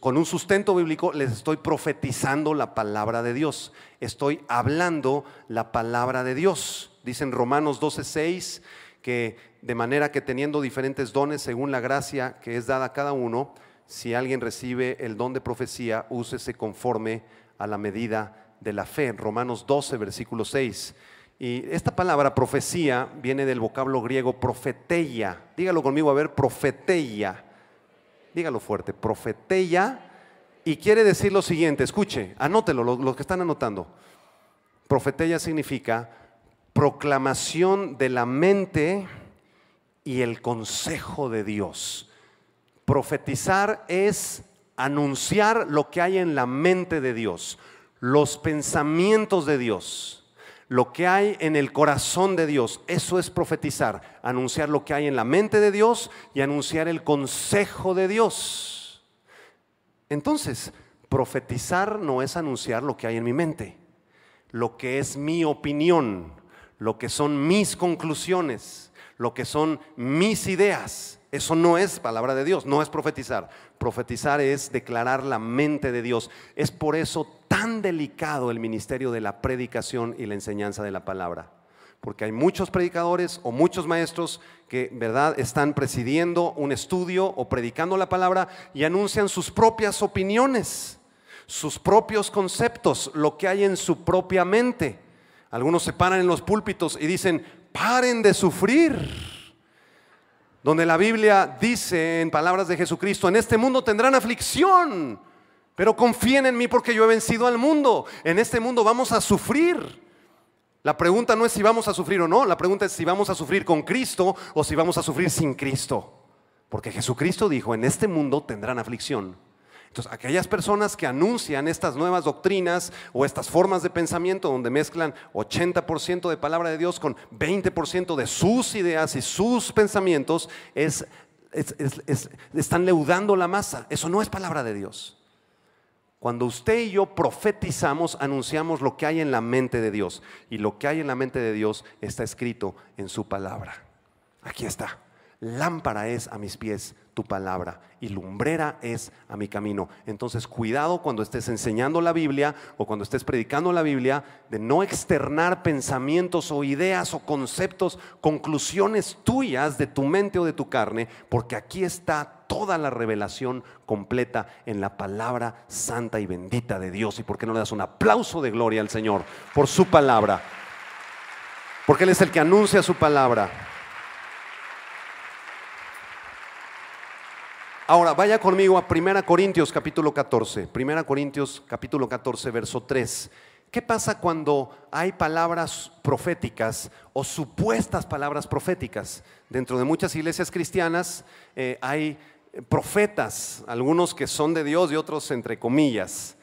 con un sustento bíblico, les estoy profetizando la palabra de Dios. Estoy hablando la palabra de Dios. Dice en Romanos 12:6 que de manera que teniendo diferentes dones según la gracia que es dada a cada uno, si alguien recibe el don de profecía, úsese conforme a la medida de la fe. Romanos 12, versículo 6. Y esta palabra profecía viene del vocablo griego profeteia. Dígalo conmigo, a ver, profeteia. Dígalo fuerte, profeteia. Y quiere decir lo siguiente, escuche, anótelo, los que están anotando. Profeteia significa proclamación de la mente y el consejo de Dios. Profetizar es anunciar lo que hay en la mente de Dios, los pensamientos de Dios, lo que hay en el corazón de Dios. Eso es profetizar, anunciar lo que hay en la mente de Dios y anunciar el consejo de Dios. Entonces, profetizar no es anunciar lo que hay en mi mente, lo que es mi opinión, lo que son mis conclusiones, lo que son mis ideas. Eso no es palabra de Dios, no es profetizar. Profetizar es declarar la mente de Dios. Es por eso tan delicado el ministerio de la predicación y la enseñanza de la palabra. Porque hay muchos predicadores o muchos maestros que, ¿verdad?, están presidiendo un estudio o predicando la palabra y anuncian sus propias opiniones, sus propios conceptos, lo que hay en su propia mente. Algunos se paran en los púlpitos y dicen: paren de sufrir. Donde la Biblia dice en palabras de Jesucristo: en este mundo tendrán aflicción, pero confíen en mí porque yo he vencido al mundo. En este mundo vamos a sufrir. La pregunta no es si vamos a sufrir o no, la pregunta es si vamos a sufrir con Cristo o si vamos a sufrir sin Cristo. Porque Jesucristo dijo: en este mundo tendrán aflicción. Entonces, aquellas personas que anuncian estas nuevas doctrinas o estas formas de pensamiento donde mezclan 80% de palabra de Dios con 20% de sus ideas y sus pensamientos, están leudando la masa. Eso no es palabra de Dios. Cuando usted y yo profetizamos, anunciamos lo que hay en la mente de Dios. Y lo que hay en la mente de Dios está escrito en su palabra. Aquí está. Lámpara es a mis pies tu palabra y lumbrera es a mi camino. Entonces, cuidado cuando estés enseñando la Biblia o cuando estés predicando la Biblia, de no externar pensamientos o ideas o conceptos, conclusiones tuyas de tu mente o de tu carne, porque aquí está toda la revelación completa en la palabra santa y bendita de Dios. ¿Y por qué no le das un aplauso de gloria al Señor por su palabra? Porque Él es el que anuncia su palabra. Ahora, vaya conmigo a 1 Corintios capítulo 14. 1 Corintios capítulo 14, verso 3. ¿Qué pasa cuando hay palabras proféticas o supuestas palabras proféticas? Dentro de muchas iglesias cristianas hay profetas, algunos que son de Dios y otros entre comillas.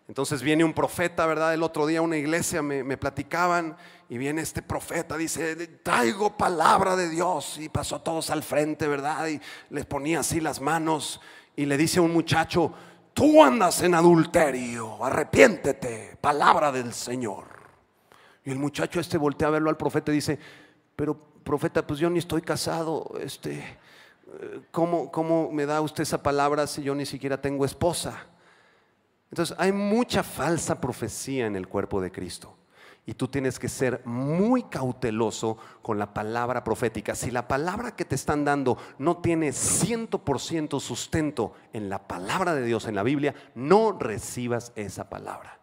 Entonces viene un profeta, ¿verdad? El otro día una iglesia me platicaban y viene este profeta, dice: traigo palabra de Dios, y pasó a todos al frente, ¿verdad? Y les ponía así las manos y le dice a un muchacho: tú andas en adulterio, arrepiéntete, palabra del Señor. Y el muchacho voltea a verlo al profeta y dice: pero profeta, pues yo ni estoy casado, ¿cómo me da usted esa palabra si yo ni siquiera tengo esposa? Entonces hay mucha falsa profecía en el cuerpo de Cristo y tú tienes que ser muy cauteloso con la palabra profética. Si la palabra que te están dando no tiene 100% sustento en la palabra de Dios, en la Biblia, no recibas esa palabra.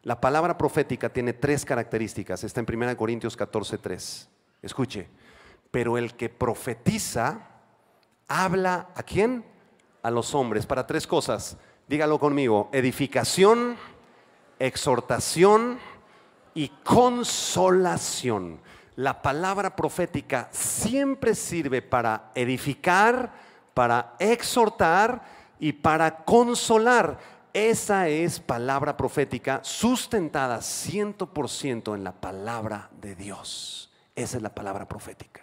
La palabra profética tiene 3 características. Está en 1 Corintios 14:3. Escuche: pero el que profetiza habla ¿a quién? A los hombres, para 3 cosas. Dígalo conmigo: edificación, exhortación y consolación. La palabra profética siempre sirve para edificar, para exhortar y para consolar. Esa es palabra profética sustentada 100% en la palabra de Dios. Esa es la palabra profética.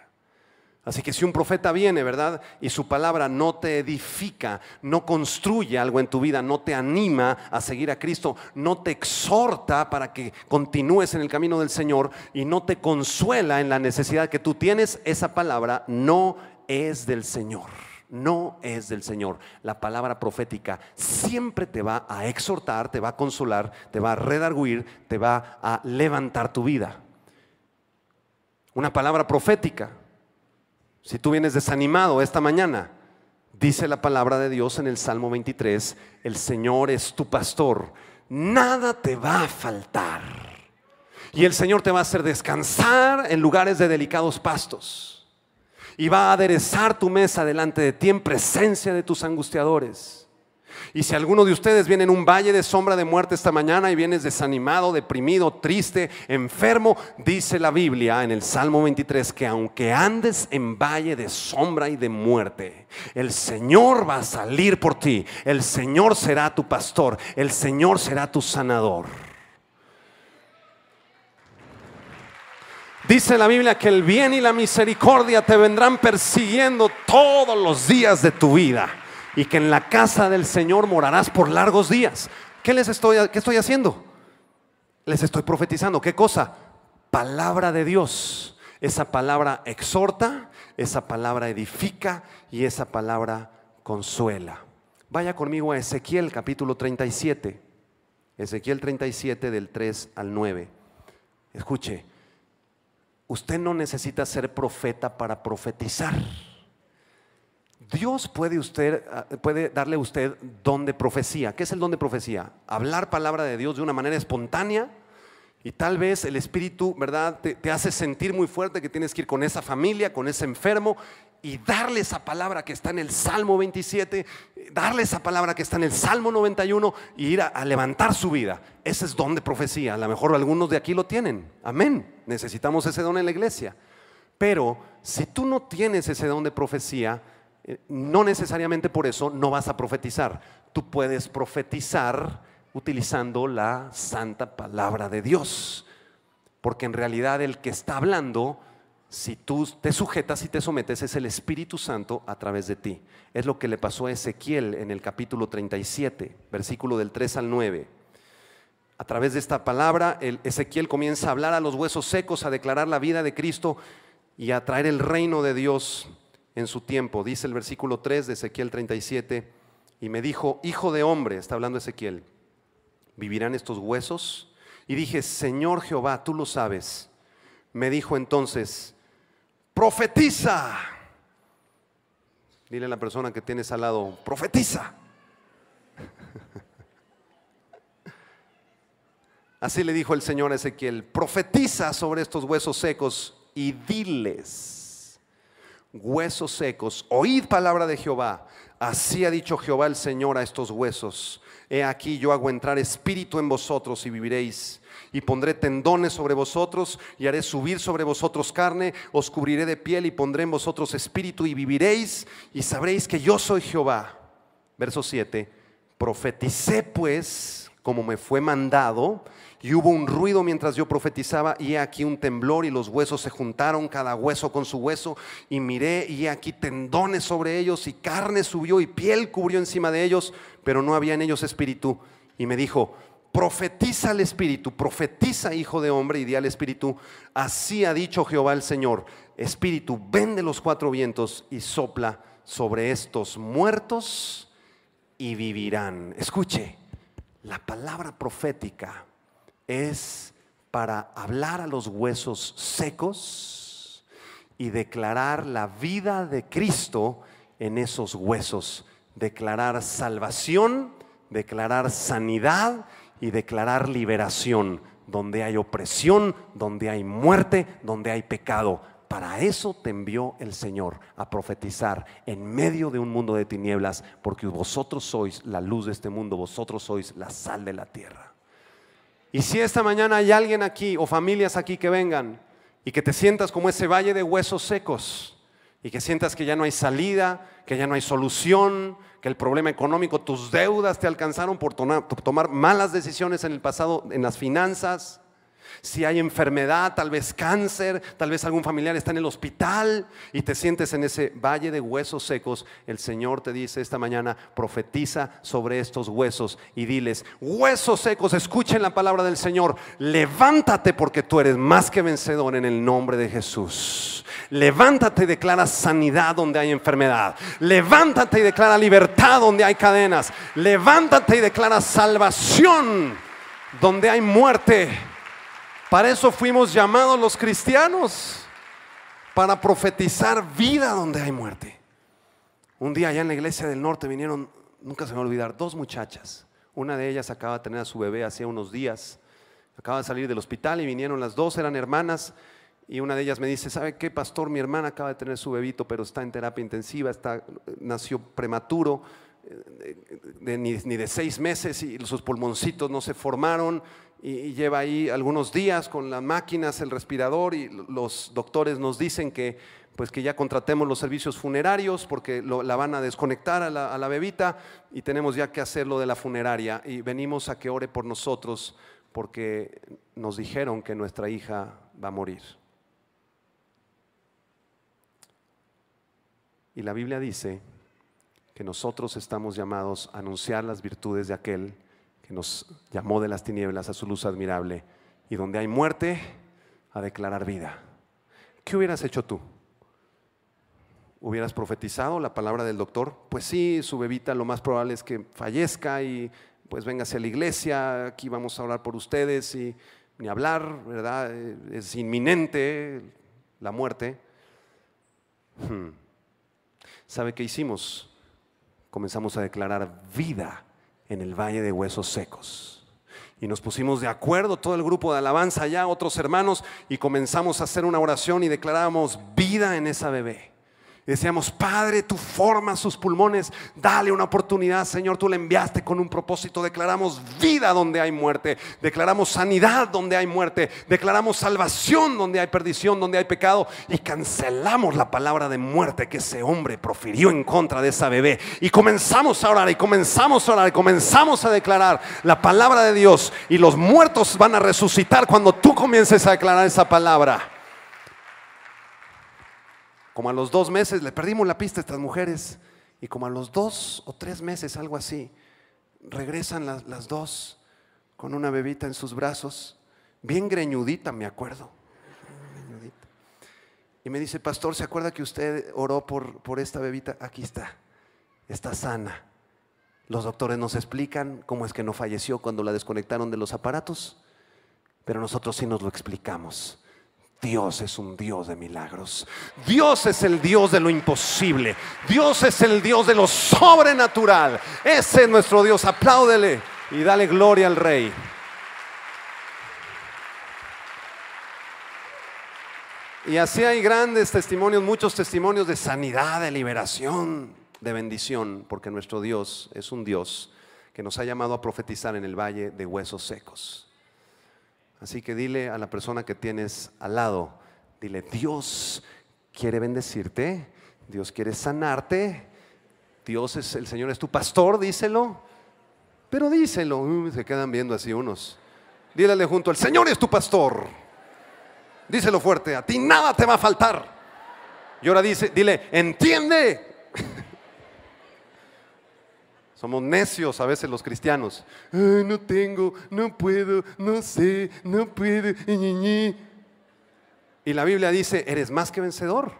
Así que si un profeta viene, ¿verdad?, y su palabra no te edifica, no construye algo en tu vida, no te anima a seguir a Cristo, no te exhorta para que continúes en el camino del Señor y no te consuela en la necesidad que tú tienes, esa palabra no es del Señor. No es del Señor. La palabra profética siempre te va a exhortar, te va a consolar, te va a redarguir, te va a levantar tu vida. Una palabra profética. Si tú vienes desanimado esta mañana, dice la palabra de Dios en el Salmo 23, el Señor es tu pastor, nada te va a faltar. Y el Señor te va a hacer descansar en lugares de delicados pastos. Y va a aderezar tu mesa delante de ti en presencia de tus angustiadores. Y si alguno de ustedes viene en un valle de sombra de muerte esta mañana y vienes desanimado, deprimido, triste, enfermo, dice la Biblia en el Salmo 23 que aunque andes en valle de sombra y de muerte, el Señor va a salir por ti, el Señor será tu pastor, el Señor será tu sanador. Dice la Biblia que el bien y la misericordia te vendrán persiguiendo todos los días de tu vida. Y que en la casa del Señor morarás por largos días. ¿Qué estoy haciendo? Les estoy profetizando. ¿Qué cosa? Palabra de Dios. Esa palabra exhorta, esa palabra edifica y esa palabra consuela. Vaya conmigo a Ezequiel capítulo 37. Ezequiel 37 del 3 al 9. Escuche, usted no necesita ser profeta para profetizar. Dios puede darle a usted don de profecía. ¿Qué es el don de profecía? Hablar palabra de Dios de una manera espontánea y tal vez el Espíritu, ¿verdad?, te hace sentir muy fuerte que tienes que ir con esa familia, con ese enfermo y darle esa palabra que está en el Salmo 27, darle esa palabra que está en el Salmo 91 y ir a levantar su vida. Ese es don de profecía. A lo mejor algunos de aquí lo tienen. Amén. Necesitamos ese don en la iglesia. Pero si tú no tienes ese don de profecía, no necesariamente por eso no vas a profetizar. Tú puedes profetizar utilizando la santa palabra de Dios, porque en realidad el que está hablando, si tú te sujetas y te sometes, es el Espíritu Santo a través de ti. Es lo que le pasó a Ezequiel en el capítulo 37, versículo del 3 al 9. A través de esta palabra, Ezequiel comienza a hablar a los huesos secos, a declarar la vida de Cristo y a traer el reino de Dios en su tiempo. Dice el versículo 3 de Ezequiel 37, y me dijo: hijo de hombre, está hablando Ezequiel, ¿vivirán estos huesos? Y dije: Señor Jehová, tú lo sabes. Me dijo entonces: profetiza. Dile a la persona que tienes al lado: profetiza. Así le dijo el Señor a Ezequiel: profetiza sobre estos huesos secos y diles: huesos secos, oíd palabra de Jehová. Así ha dicho Jehová el Señor a estos huesos: he aquí yo hago entrar espíritu en vosotros y viviréis, y pondré tendones sobre vosotros y haré subir sobre vosotros carne, os cubriré de piel y pondré en vosotros espíritu y viviréis y sabréis que yo soy Jehová. Verso 7, profeticé pues como me fue mandado, y hubo un ruido mientras yo profetizaba, y he aquí un temblor, y los huesos se juntaron, cada hueso con su hueso, y miré, y he aquí tendones sobre ellos, y carne subió, y piel cubrió encima de ellos, pero no había en ellos espíritu. Y me dijo: profetiza al espíritu, profetiza, hijo de hombre, y di al espíritu: así ha dicho Jehová el Señor, espíritu, ven de los cuatro vientos y sopla sobre estos muertos y vivirán. Escuche, la palabra profética es para hablar a los huesos secos y declarar la vida de Cristo en esos huesos, declarar salvación, declarar sanidad y declarar liberación donde hay opresión, donde hay muerte, donde hay pecado. Para eso te envió el Señor, a profetizar en medio de un mundo de tinieblas, porque vosotros sois la luz de este mundo, vosotros sois la sal de la tierra. Y si esta mañana hay alguien aquí o familias aquí que vengan y que te sientas como ese valle de huesos secos y que sientas que ya no hay salida, que ya no hay solución, que el problema económico, tus deudas te alcanzaron por tomar malas decisiones en el pasado, en las finanzas. Si hay enfermedad, tal vez cáncer, tal vez algún familiar está en el hospital y te sientes en ese valle de huesos secos, el Señor te dice esta mañana: profetiza sobre estos huesos y diles: huesos secos, escuchen la palabra del Señor, levántate porque tú eres más que vencedor en el nombre de Jesús. Levántate y declara sanidad donde hay enfermedad. Levántate y declara libertad donde hay cadenas. Levántate y declara salvación donde hay muerte. Para eso fuimos llamados los cristianos, para profetizar vida donde hay muerte. Un día allá en la iglesia del norte vinieron, nunca se me va a olvidar, 2 muchachas. Una de ellas acaba de tener a su bebé hacía unos días. Acaba de salir del hospital y vinieron las 2, eran hermanas. Y una de ellas me dice: ¿sabe qué, pastor? Mi hermana acaba de tener su bebito, pero está en terapia intensiva, nació prematuro, ni de 6 meses, y sus pulmoncitos no se formaron. Y lleva ahí algunos días con las máquinas, el respirador, y los doctores nos dicen que ya contratemos los servicios funerarios porque la van a desconectar a la bebita, y tenemos ya que hacer lo de la funeraria, y venimos a que ore por nosotros porque nos dijeron que nuestra hija va a morir. Y la Biblia dice que nosotros estamos llamados a anunciar las virtudes de aquel que nos llamó de las tinieblas a su luz admirable, y donde hay muerte, a declarar vida. ¿Qué hubieras hecho tú? ¿Hubieras profetizado la palabra del doctor? Pues sí, su bebita lo más probable es que fallezca, y pues véngase a la iglesia, aquí vamos a orar por ustedes, y ni hablar, ¿verdad? Es inminente la muerte. ¿Sabe qué hicimos? Comenzamos a declarar vida en el valle de huesos secos. Y nos pusimos de acuerdo, todo el grupo de alabanza allá, otros hermanos, y comenzamos a hacer una oración y declarábamos vida en esa bebé. Y decíamos: Padre, tú formas sus pulmones, dale una oportunidad, Señor, tú le enviaste con un propósito. Declaramos vida donde hay muerte, declaramos sanidad donde hay muerte, declaramos salvación donde hay perdición, donde hay pecado, y cancelamos la palabra de muerte que ese hombre profirió en contra de esa bebé. Y comenzamos a orar, y comenzamos a orar, y comenzamos a declarar la palabra de Dios, y los muertos van a resucitar cuando tú comiences a declarar esa palabra. Como a los 2 meses le perdimos la pista a estas mujeres, y como a los 2 o 3 meses, algo así, regresan las 2 con una bebita en sus brazos, bien greñudita, me acuerdo. Y me dice: pastor, ¿se acuerda que usted oró por esta bebita? Aquí está sana. Los doctores nos explican cómo es que no falleció cuando la desconectaron de los aparatos, pero nosotros sí nos lo explicamos. Dios es un Dios de milagros. Dios es el Dios de lo imposible. Dios es el Dios de lo sobrenatural. Ese es nuestro Dios. Apláudele y dale gloria al Rey. Y así hay grandes testimonios, muchos testimonios de sanidad, de liberación, de bendición, porque nuestro Dios es un Dios que nos ha llamado a profetizar en el valle de huesos secos. Así que dile a la persona que tienes al lado, dile: Dios quiere bendecirte, Dios quiere sanarte, Dios es, el Señor es tu pastor, díselo. Pero díselo, se quedan viendo así unos. Dílale junto: el Señor es tu pastor. Díselo fuerte: a ti nada te va a faltar. Y ahora dile: entiende. Somos necios a veces los cristianos. No tengo, no puedo, no sé, no puedo. Y la Biblia dice: eres más que vencedor.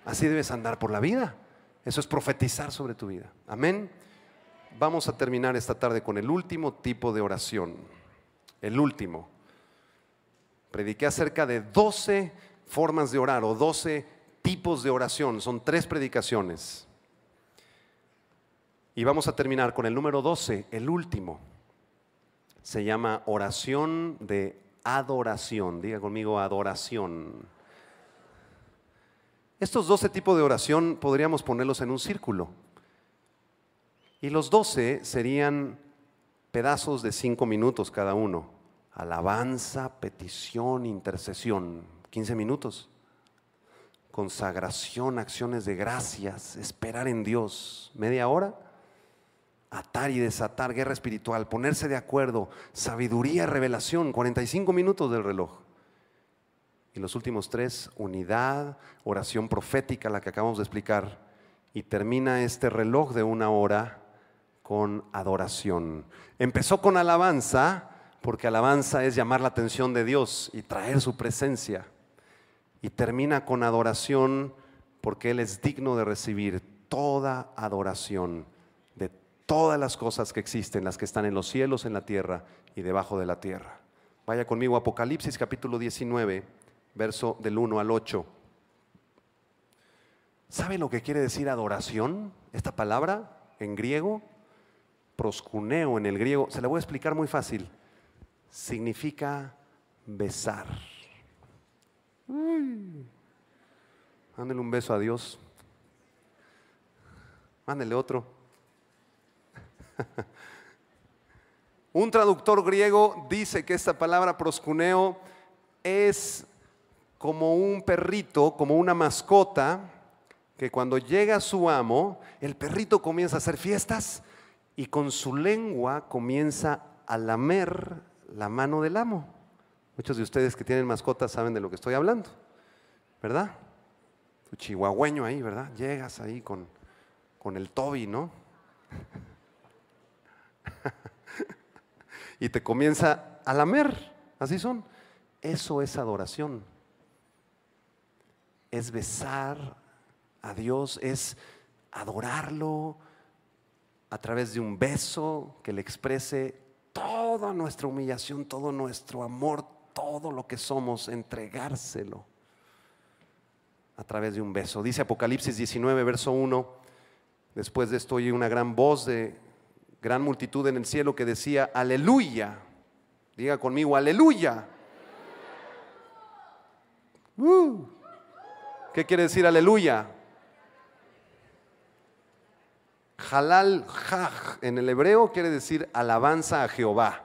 Así debes andar por la vida. Eso es profetizar sobre tu vida. Amén. Vamos a terminar esta tarde con el último tipo de oración. El último. Prediqué acerca de 12 formas de orar, o 12 tipos de oración. Son 3 predicaciones. Y vamos a terminar con el número 12, el último. Se llama oración de adoración. Diga conmigo: adoración. Estos 12 tipos de oración podríamos ponerlos en un círculo. Y los 12 serían pedazos de 5 minutos cada uno. Alabanza, petición, intercesión. 15 minutos. consagración, acciones de gracias, esperar en Dios. Media hora, atar y desatar, guerra espiritual, ponerse de acuerdo, sabiduría, revelación, 45 minutos del reloj. Y los últimos 3, unidad, oración profética, la que acabamos de explicar. Y termina este reloj de 1 hora con adoración. Empezó con alabanza, porque alabanza es llamar la atención de Dios y traer su presencia. Y termina con adoración, porque Él es digno de recibir toda adoración de todas las cosas que existen, las que están en los cielos, en la tierra y debajo de la tierra. Vaya conmigo a Apocalipsis capítulo 19, verso del 1 al 8. ¿Sabe lo que quiere decir adoración? Esta palabra en griego, proskuneo en el griego, se la voy a explicar muy fácil. Significa besar. Mándele un beso a Dios. Mándele otro. Un traductor griego dice que esta palabra proskuneo es como un perrito, como una mascota, que cuando llega su amo, el perrito comienza a hacer fiestas y con su lengua comienza a lamer la mano del amo. Muchos de ustedes que tienen mascotas saben de lo que estoy hablando, ¿verdad? Tu chihuahueño ahí, ¿verdad? Llegas ahí con el Toby, ¿no? Y te comienza a lamer, así son. Eso es adoración. Es besar a Dios, es adorarlo a través de un beso que le exprese toda nuestra humillación, todo nuestro amor, todo lo que somos, entregárselo a través de un beso. Dice Apocalipsis 19, verso 1, después de esto oí una gran voz de gran multitud en el cielo que decía, aleluya. Diga conmigo, aleluya. ¿Qué quiere decir aleluya? Halal haj en el hebreo quiere decir alabanza a Jehová,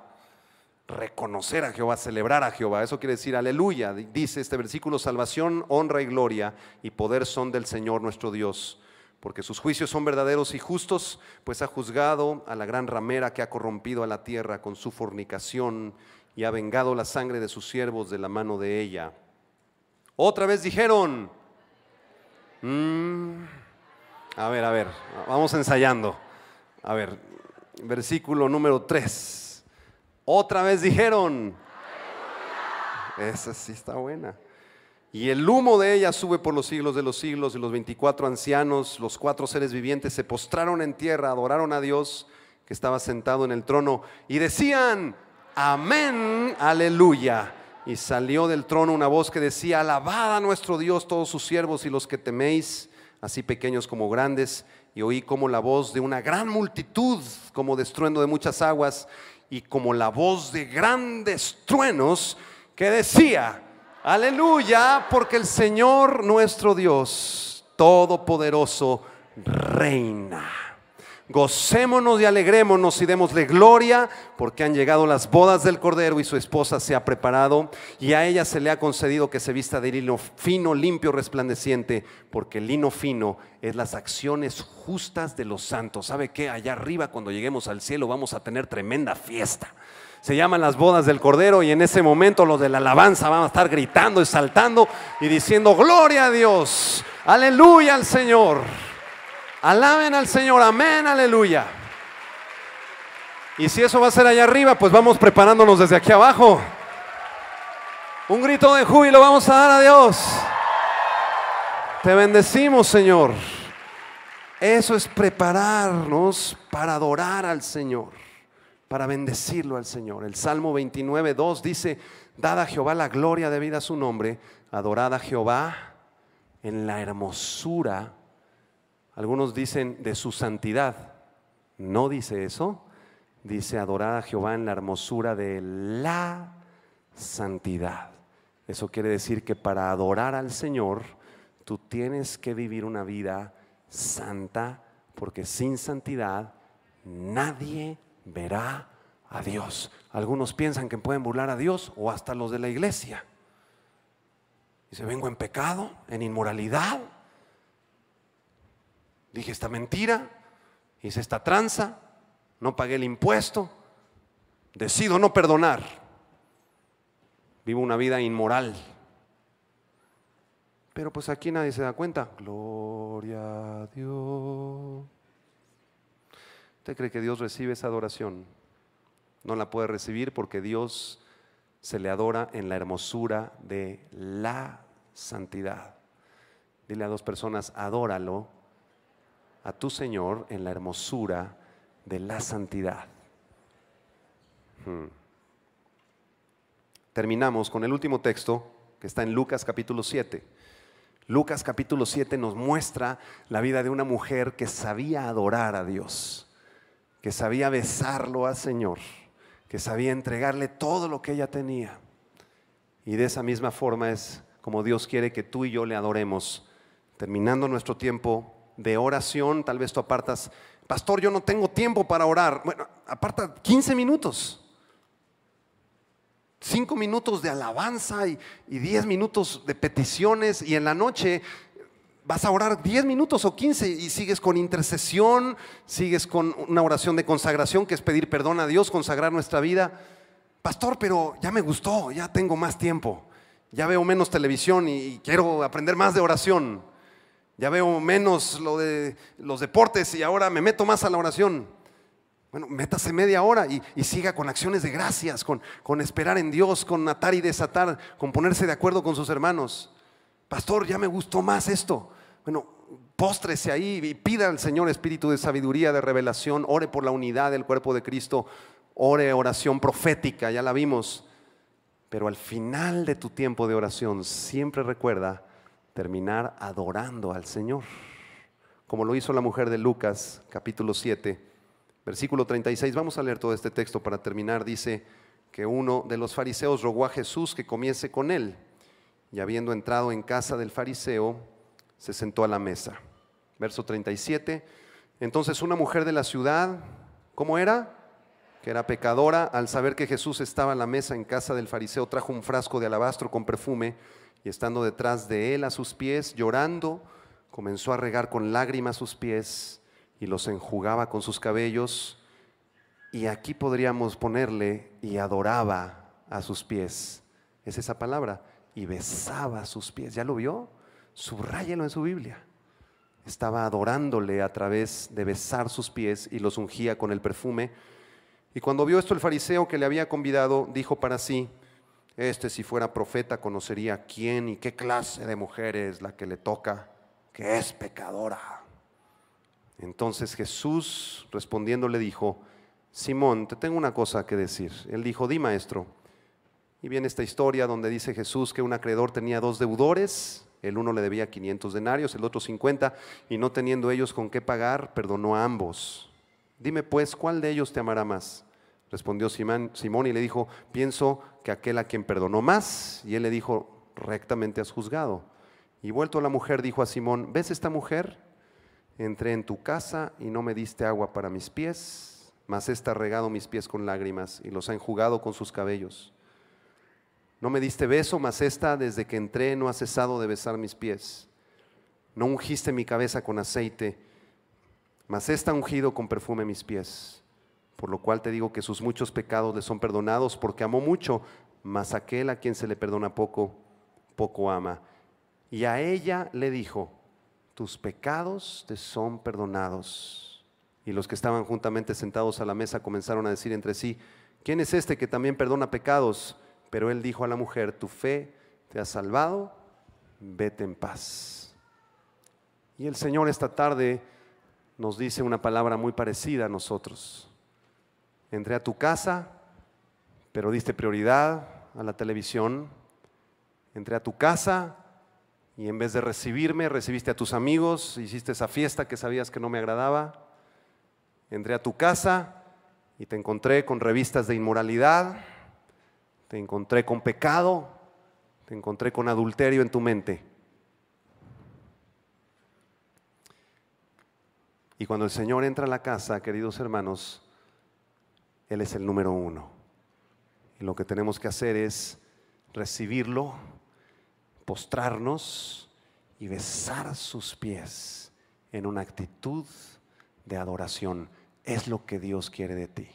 reconocer a Jehová, celebrar a Jehová. Eso quiere decir aleluya. Dice este versículo, salvación, honra y gloria y poder son del Señor nuestro Dios, porque sus juicios son verdaderos y justos, pues ha juzgado a la gran ramera que ha corrompido a la tierra con su fornicación y ha vengado la sangre de sus siervos de la mano de ella. Otra vez dijeron, a ver, vamos ensayando. A ver, versículo número 3. Otra vez dijeron, esa sí está buena. Y el humo de ella sube por los siglos de los siglos, y los 24 ancianos, los 4 seres vivientes se postraron en tierra, adoraron a Dios que estaba sentado en el trono y decían, amén, aleluya. Y salió del trono una voz que decía, alabad a nuestro Dios todos sus siervos y los que teméis, así pequeños como grandes. Y oí como la voz de una gran multitud, como de estruendo de muchas aguas, y como la voz de grandes truenos que decía, aleluya, porque el Señor nuestro Dios todopoderoso reina. Gocémonos y alegrémonos y démosle gloria, porque han llegado las bodas del Cordero y su esposa se ha preparado, y a ella se le ha concedido que se vista de lino fino, limpio, resplandeciente, porque el lino fino es las acciones justas de los santos. ¿Sabe qué? Allá arriba, cuando lleguemos al cielo, vamos a tener tremenda fiesta. Se llaman las bodas del Cordero, y en ese momento los de la alabanza van a estar gritando y saltando y diciendo, gloria a Dios, aleluya al Señor. Alaben al Señor, amén, aleluya. Y si eso va a ser allá arriba, pues vamos preparándonos desde aquí abajo. Un grito de júbilo vamos a dar a Dios. Te bendecimos, Señor. Eso es prepararnos para adorar al Señor, para bendecirlo al Señor. El Salmo 29, 2 dice, dad a Jehová la gloria debida a su nombre, adorad a Jehová en la hermosura. Algunos dicen de su santidad. No dice eso. Dice adorad a Jehová en la hermosura de la santidad. Eso quiere decir que para adorar al Señor tú tienes que vivir una vida santa, porque sin santidad nadie verá a Dios. Algunos piensan que pueden burlar a Dios, o hasta los de la iglesia. Dice, vengo en pecado, en inmoralidad. Dije esta mentira, hice esta tranza, no pagué el impuesto, decido no perdonar. Vivo una vida inmoral. Pero pues aquí nadie se da cuenta. Gloria a Dios. ¿Usted cree que Dios recibe esa adoración? No la puede recibir porque Dios se le adora en la hermosura de la santidad. Dile a dos personas, adóralo a tu Señor en la hermosura de la santidad. Terminamos con el último texto que está en Lucas capítulo 7. Lucas capítulo 7 nos muestra la vida de una mujer que sabía adorar a Dios, que sabía besarlo al Señor, que sabía entregarle todo lo que ella tenía. Y de esa misma forma es como Dios quiere que tú y yo le adoremos. Terminando nuestro tiempo de oración, tal vez tú apartas, pastor, yo no tengo tiempo para orar. Bueno, aparta 15 minutos. 5 minutos de alabanza y 10 minutos de peticiones, y en la noche vas a orar 10 minutos o 15 y sigues con intercesión, sigues con una oración de consagración que es pedir perdón a Dios, consagrar nuestra vida. Pastor, pero ya me gustó, ya tengo más tiempo, ya veo menos televisión y quiero aprender más de oración, ya veo menos lo de los deportes y ahora me meto más a la oración. Bueno, métase media hora y siga con acciones de gracias, con esperar en Dios, con atar y desatar, con ponerse de acuerdo con sus hermanos. Pastor, ya me gustó más esto. Bueno, póstrese ahí y pida al Señor espíritu de sabiduría, de revelación, ore por la unidad del cuerpo de Cristo, ore oración profética, ya la vimos. Pero al final de tu tiempo de oración, siempre recuerda terminar adorando al Señor, como lo hizo la mujer de Lucas, capítulo 7. Versículo 36, vamos a leer todo este texto para terminar. Dice que uno de los fariseos rogó a Jesús que comiese con él, y habiendo entrado en casa del fariseo, se sentó a la mesa. Verso 37, entonces una mujer de la ciudad, ¿cómo era? Que era pecadora, al saber que Jesús estaba a la mesa en casa del fariseo, trajo un frasco de alabastro con perfume, y estando detrás de él a sus pies, llorando, comenzó a regar con lágrimas sus pies, y los enjugaba con sus cabellos. Y aquí podríamos ponerle, y adoraba a sus pies. Es esa palabra, y besaba sus pies. ¿Ya lo vio? Subráyelo en su Biblia. Estaba adorándole a través de besar sus pies y los ungía con el perfume. Y cuando vio esto el fariseo que le había convidado, dijo para sí, si fuera profeta conocería quién y qué clase de mujer es la que le toca, que es pecadora. Entonces Jesús respondiendo le dijo, Simón, te tengo una cosa que decir. Él dijo, di, maestro. Y viene esta historia donde dice Jesús que un acreedor tenía 2 deudores, el uno le debía 500 denarios, el otro 50, y no teniendo ellos con qué pagar, perdonó a ambos. Dime pues, ¿cuál de ellos te amará más? Respondió Simón y le dijo, pienso que aquel a quien perdonó más. Y él le dijo, rectamente has juzgado. Y vuelto a la mujer dijo a Simón, ¿ves esta mujer? Entré en tu casa y no me diste agua para mis pies, mas ésta ha regado mis pies con lágrimas y los ha enjugado con sus cabellos. No me diste beso, mas ésta desde que entré no ha cesado de besar mis pies. No ungiste mi cabeza con aceite, mas ésta ha ungido con perfume mis pies. Por lo cual te digo que sus muchos pecados le son perdonados, porque amó mucho, mas aquel a quien se le perdona poco, poco ama. Y a ella le dijo, tus pecados te son perdonados. Y los que estaban juntamente sentados a la mesa comenzaron a decir entre sí, ¿quién es este que también perdona pecados? Pero él dijo a la mujer, tu fe te ha salvado, vete en paz. Y el Señor esta tarde nos dice una palabra muy parecida a nosotros. Entré a tu casa, pero diste prioridad a la televisión. Entré a tu casa y en vez de recibirme, recibiste a tus amigos, hiciste esa fiesta que sabías que no me agradaba. Entré a tu casa y te encontré con revistas de inmoralidad, te encontré con pecado, te encontré con adulterio en tu mente. Y cuando el Señor entra a la casa, queridos hermanos, Él es el número 1. Y lo que tenemos que hacer es recibirlo, postrarnos y besar sus pies en una actitud de adoración. Es lo que Dios quiere de ti.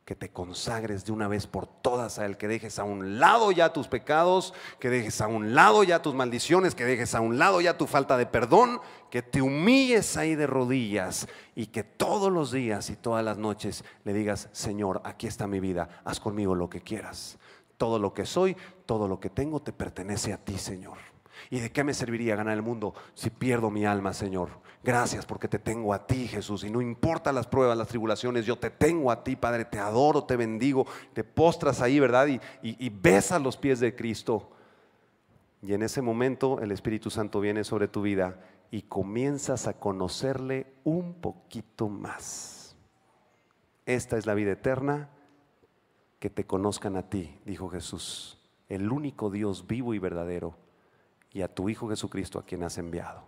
Que te consagres de una vez por todas a Él, que dejes a un lado ya tus pecados, que dejes a un lado ya tus maldiciones, que dejes a un lado ya tu falta de perdón, que te humilles ahí de rodillas y que todos los días y todas las noches le digas: Señor, aquí está mi vida, haz conmigo lo que quieras. Todo lo que soy, todo lo que tengo te pertenece a ti, Señor. ¿Y de qué me serviría ganar el mundo si pierdo mi alma, Señor? Gracias porque te tengo a ti, Jesús, y no importa las pruebas, las tribulaciones, yo te tengo a ti, Padre, te adoro, te bendigo, te postras ahí, ¿verdad? Y besas los pies de Cristo. Y en ese momento el Espíritu Santo viene sobre tu vida y comienzas a conocerle un poquito más. Esta es la vida eterna, que te conozcan a ti, dijo Jesús, el único Dios vivo y verdadero, y a tu Hijo Jesucristo, a quien has enviado.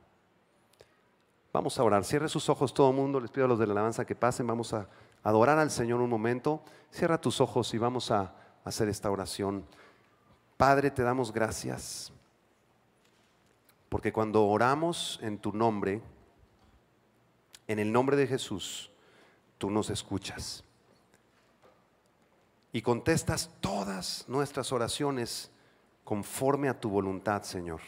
Vamos a orar. Cierre sus ojos todo el mundo. Les pido a los de la alabanza que pasen. Vamos a adorar al Señor un momento. Cierra tus ojos y vamos a hacer esta oración. Padre, te damos gracias, porque cuando oramos en tu nombre, en el nombre de Jesús, tú nos escuchas y contestas todas nuestras oraciones conforme a tu voluntad, Señor.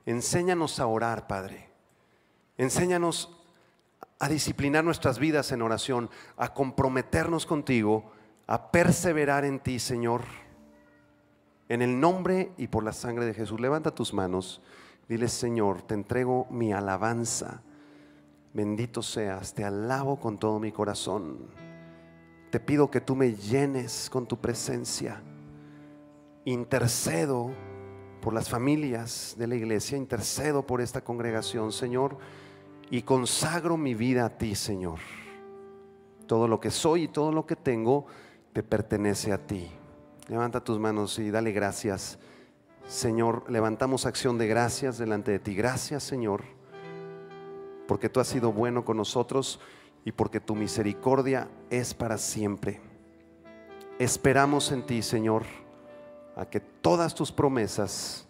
Enséñanos a orar, Padre. Enséñanos a disciplinar nuestras vidas en oración, a comprometernos contigo, a perseverar en ti, Señor. En el nombre y por la sangre de Jesús, levanta tus manos. Dile: Señor, te entrego mi alabanza. Bendito seas, te alabo con todo mi corazón. Te pido que tú me llenes con tu presencia. Intercedo por las familias de la iglesia, intercedo por esta congregación, Señor, y consagro mi vida a ti, Señor. Todo lo que soy y todo lo que tengo te pertenece a ti. Levanta tus manos y dale gracias. Señor, levantamos acción de gracias delante de ti. Gracias, Señor, porque tú has sido bueno con nosotros y porque tu misericordia es para siempre. Esperamos en ti, Señor, a que todas tus promesas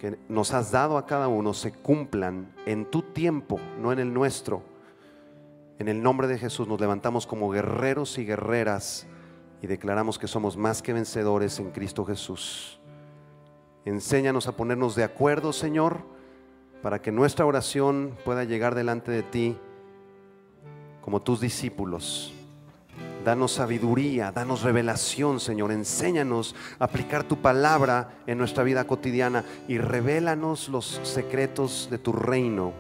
que nos has dado a cada uno se cumplan en tu tiempo, no en el nuestro. En el nombre de Jesús nos levantamos como guerreros y guerreras y declaramos que somos más que vencedores en Cristo Jesús. Enséñanos a ponernos de acuerdo, Señor, para que nuestra oración pueda llegar delante de ti como tus discípulos. Danos sabiduría, danos revelación, Señor. Enséñanos a aplicar tu palabra en nuestra vida cotidiana y revélanos los secretos de tu reino,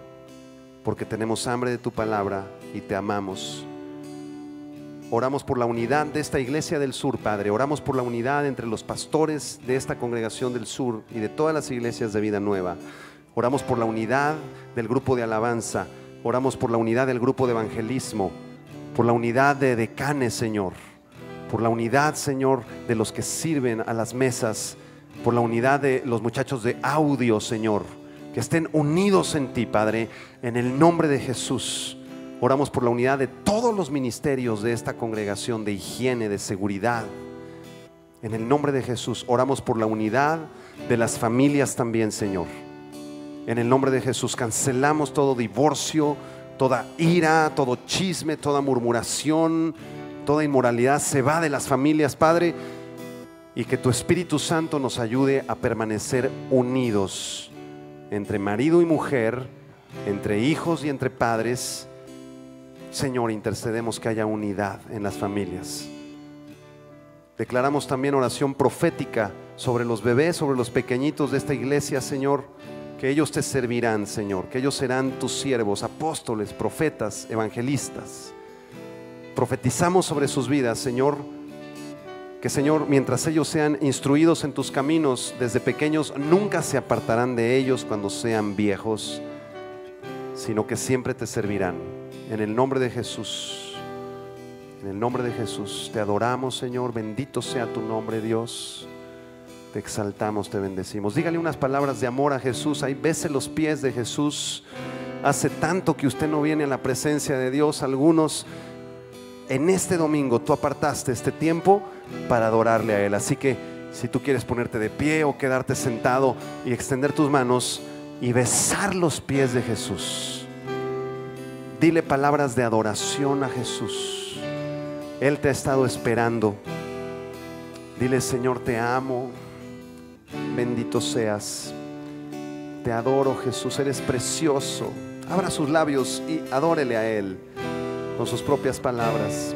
porque tenemos hambre de tu palabra y te amamos. Oramos por la unidad de esta iglesia del sur, Padre. Oramos por la unidad entre los pastores de esta congregación del sur y de todas las iglesias de Vida Nueva. Oramos por la unidad del grupo de alabanza. Oramos por la unidad del grupo de evangelismo, por la unidad de decanes, Señor, por la unidad, Señor, de los que sirven a las mesas, por la unidad de los muchachos de audio, Señor, que estén unidos en ti, Padre, en el nombre de Jesús. Oramos por la unidad de todos los ministerios de esta congregación, de higiene, de seguridad, en el nombre de Jesús. Oramos por la unidad de las familias también, Señor. En el nombre de Jesús cancelamos todo divorcio, toda ira, todo chisme, toda murmuración, toda inmoralidad se va de las familias, Padre, y que tu Espíritu Santo nos ayude a permanecer unidos entre marido y mujer, entre hijos y entre padres. Señor, intercedemos que haya unidad en las familias. Declaramos también oración profética sobre los bebés, sobre los pequeñitos de esta iglesia, Señor, que ellos te servirán, Señor, que ellos serán tus siervos, apóstoles, profetas, evangelistas. Profetizamos sobre sus vidas, Señor, que, Señor, mientras ellos sean instruidos en tus caminos desde pequeños, nunca se apartarán de ellos cuando sean viejos, sino que siempre te servirán. En el nombre de Jesús, en el nombre de Jesús, te adoramos, Señor. Bendito sea tu nombre, Dios. Te exaltamos, te bendecimos. Dígale unas palabras de amor a Jesús. Ahí bese los pies de Jesús. Hace tanto que usted no viene a la presencia de Dios. Algunos en este domingo tú apartaste este tiempo para adorarle a Él. Así que Si tú quieres ponerte de pie o quedarte sentado y extender tus manos y besar los pies de Jesús, dile palabras de adoración a Jesús. Él te ha estado esperando. Dile: Señor, te amo, bendito seas, te adoro, Jesús, eres precioso. Abra sus labios y adórele a Él con sus propias palabras.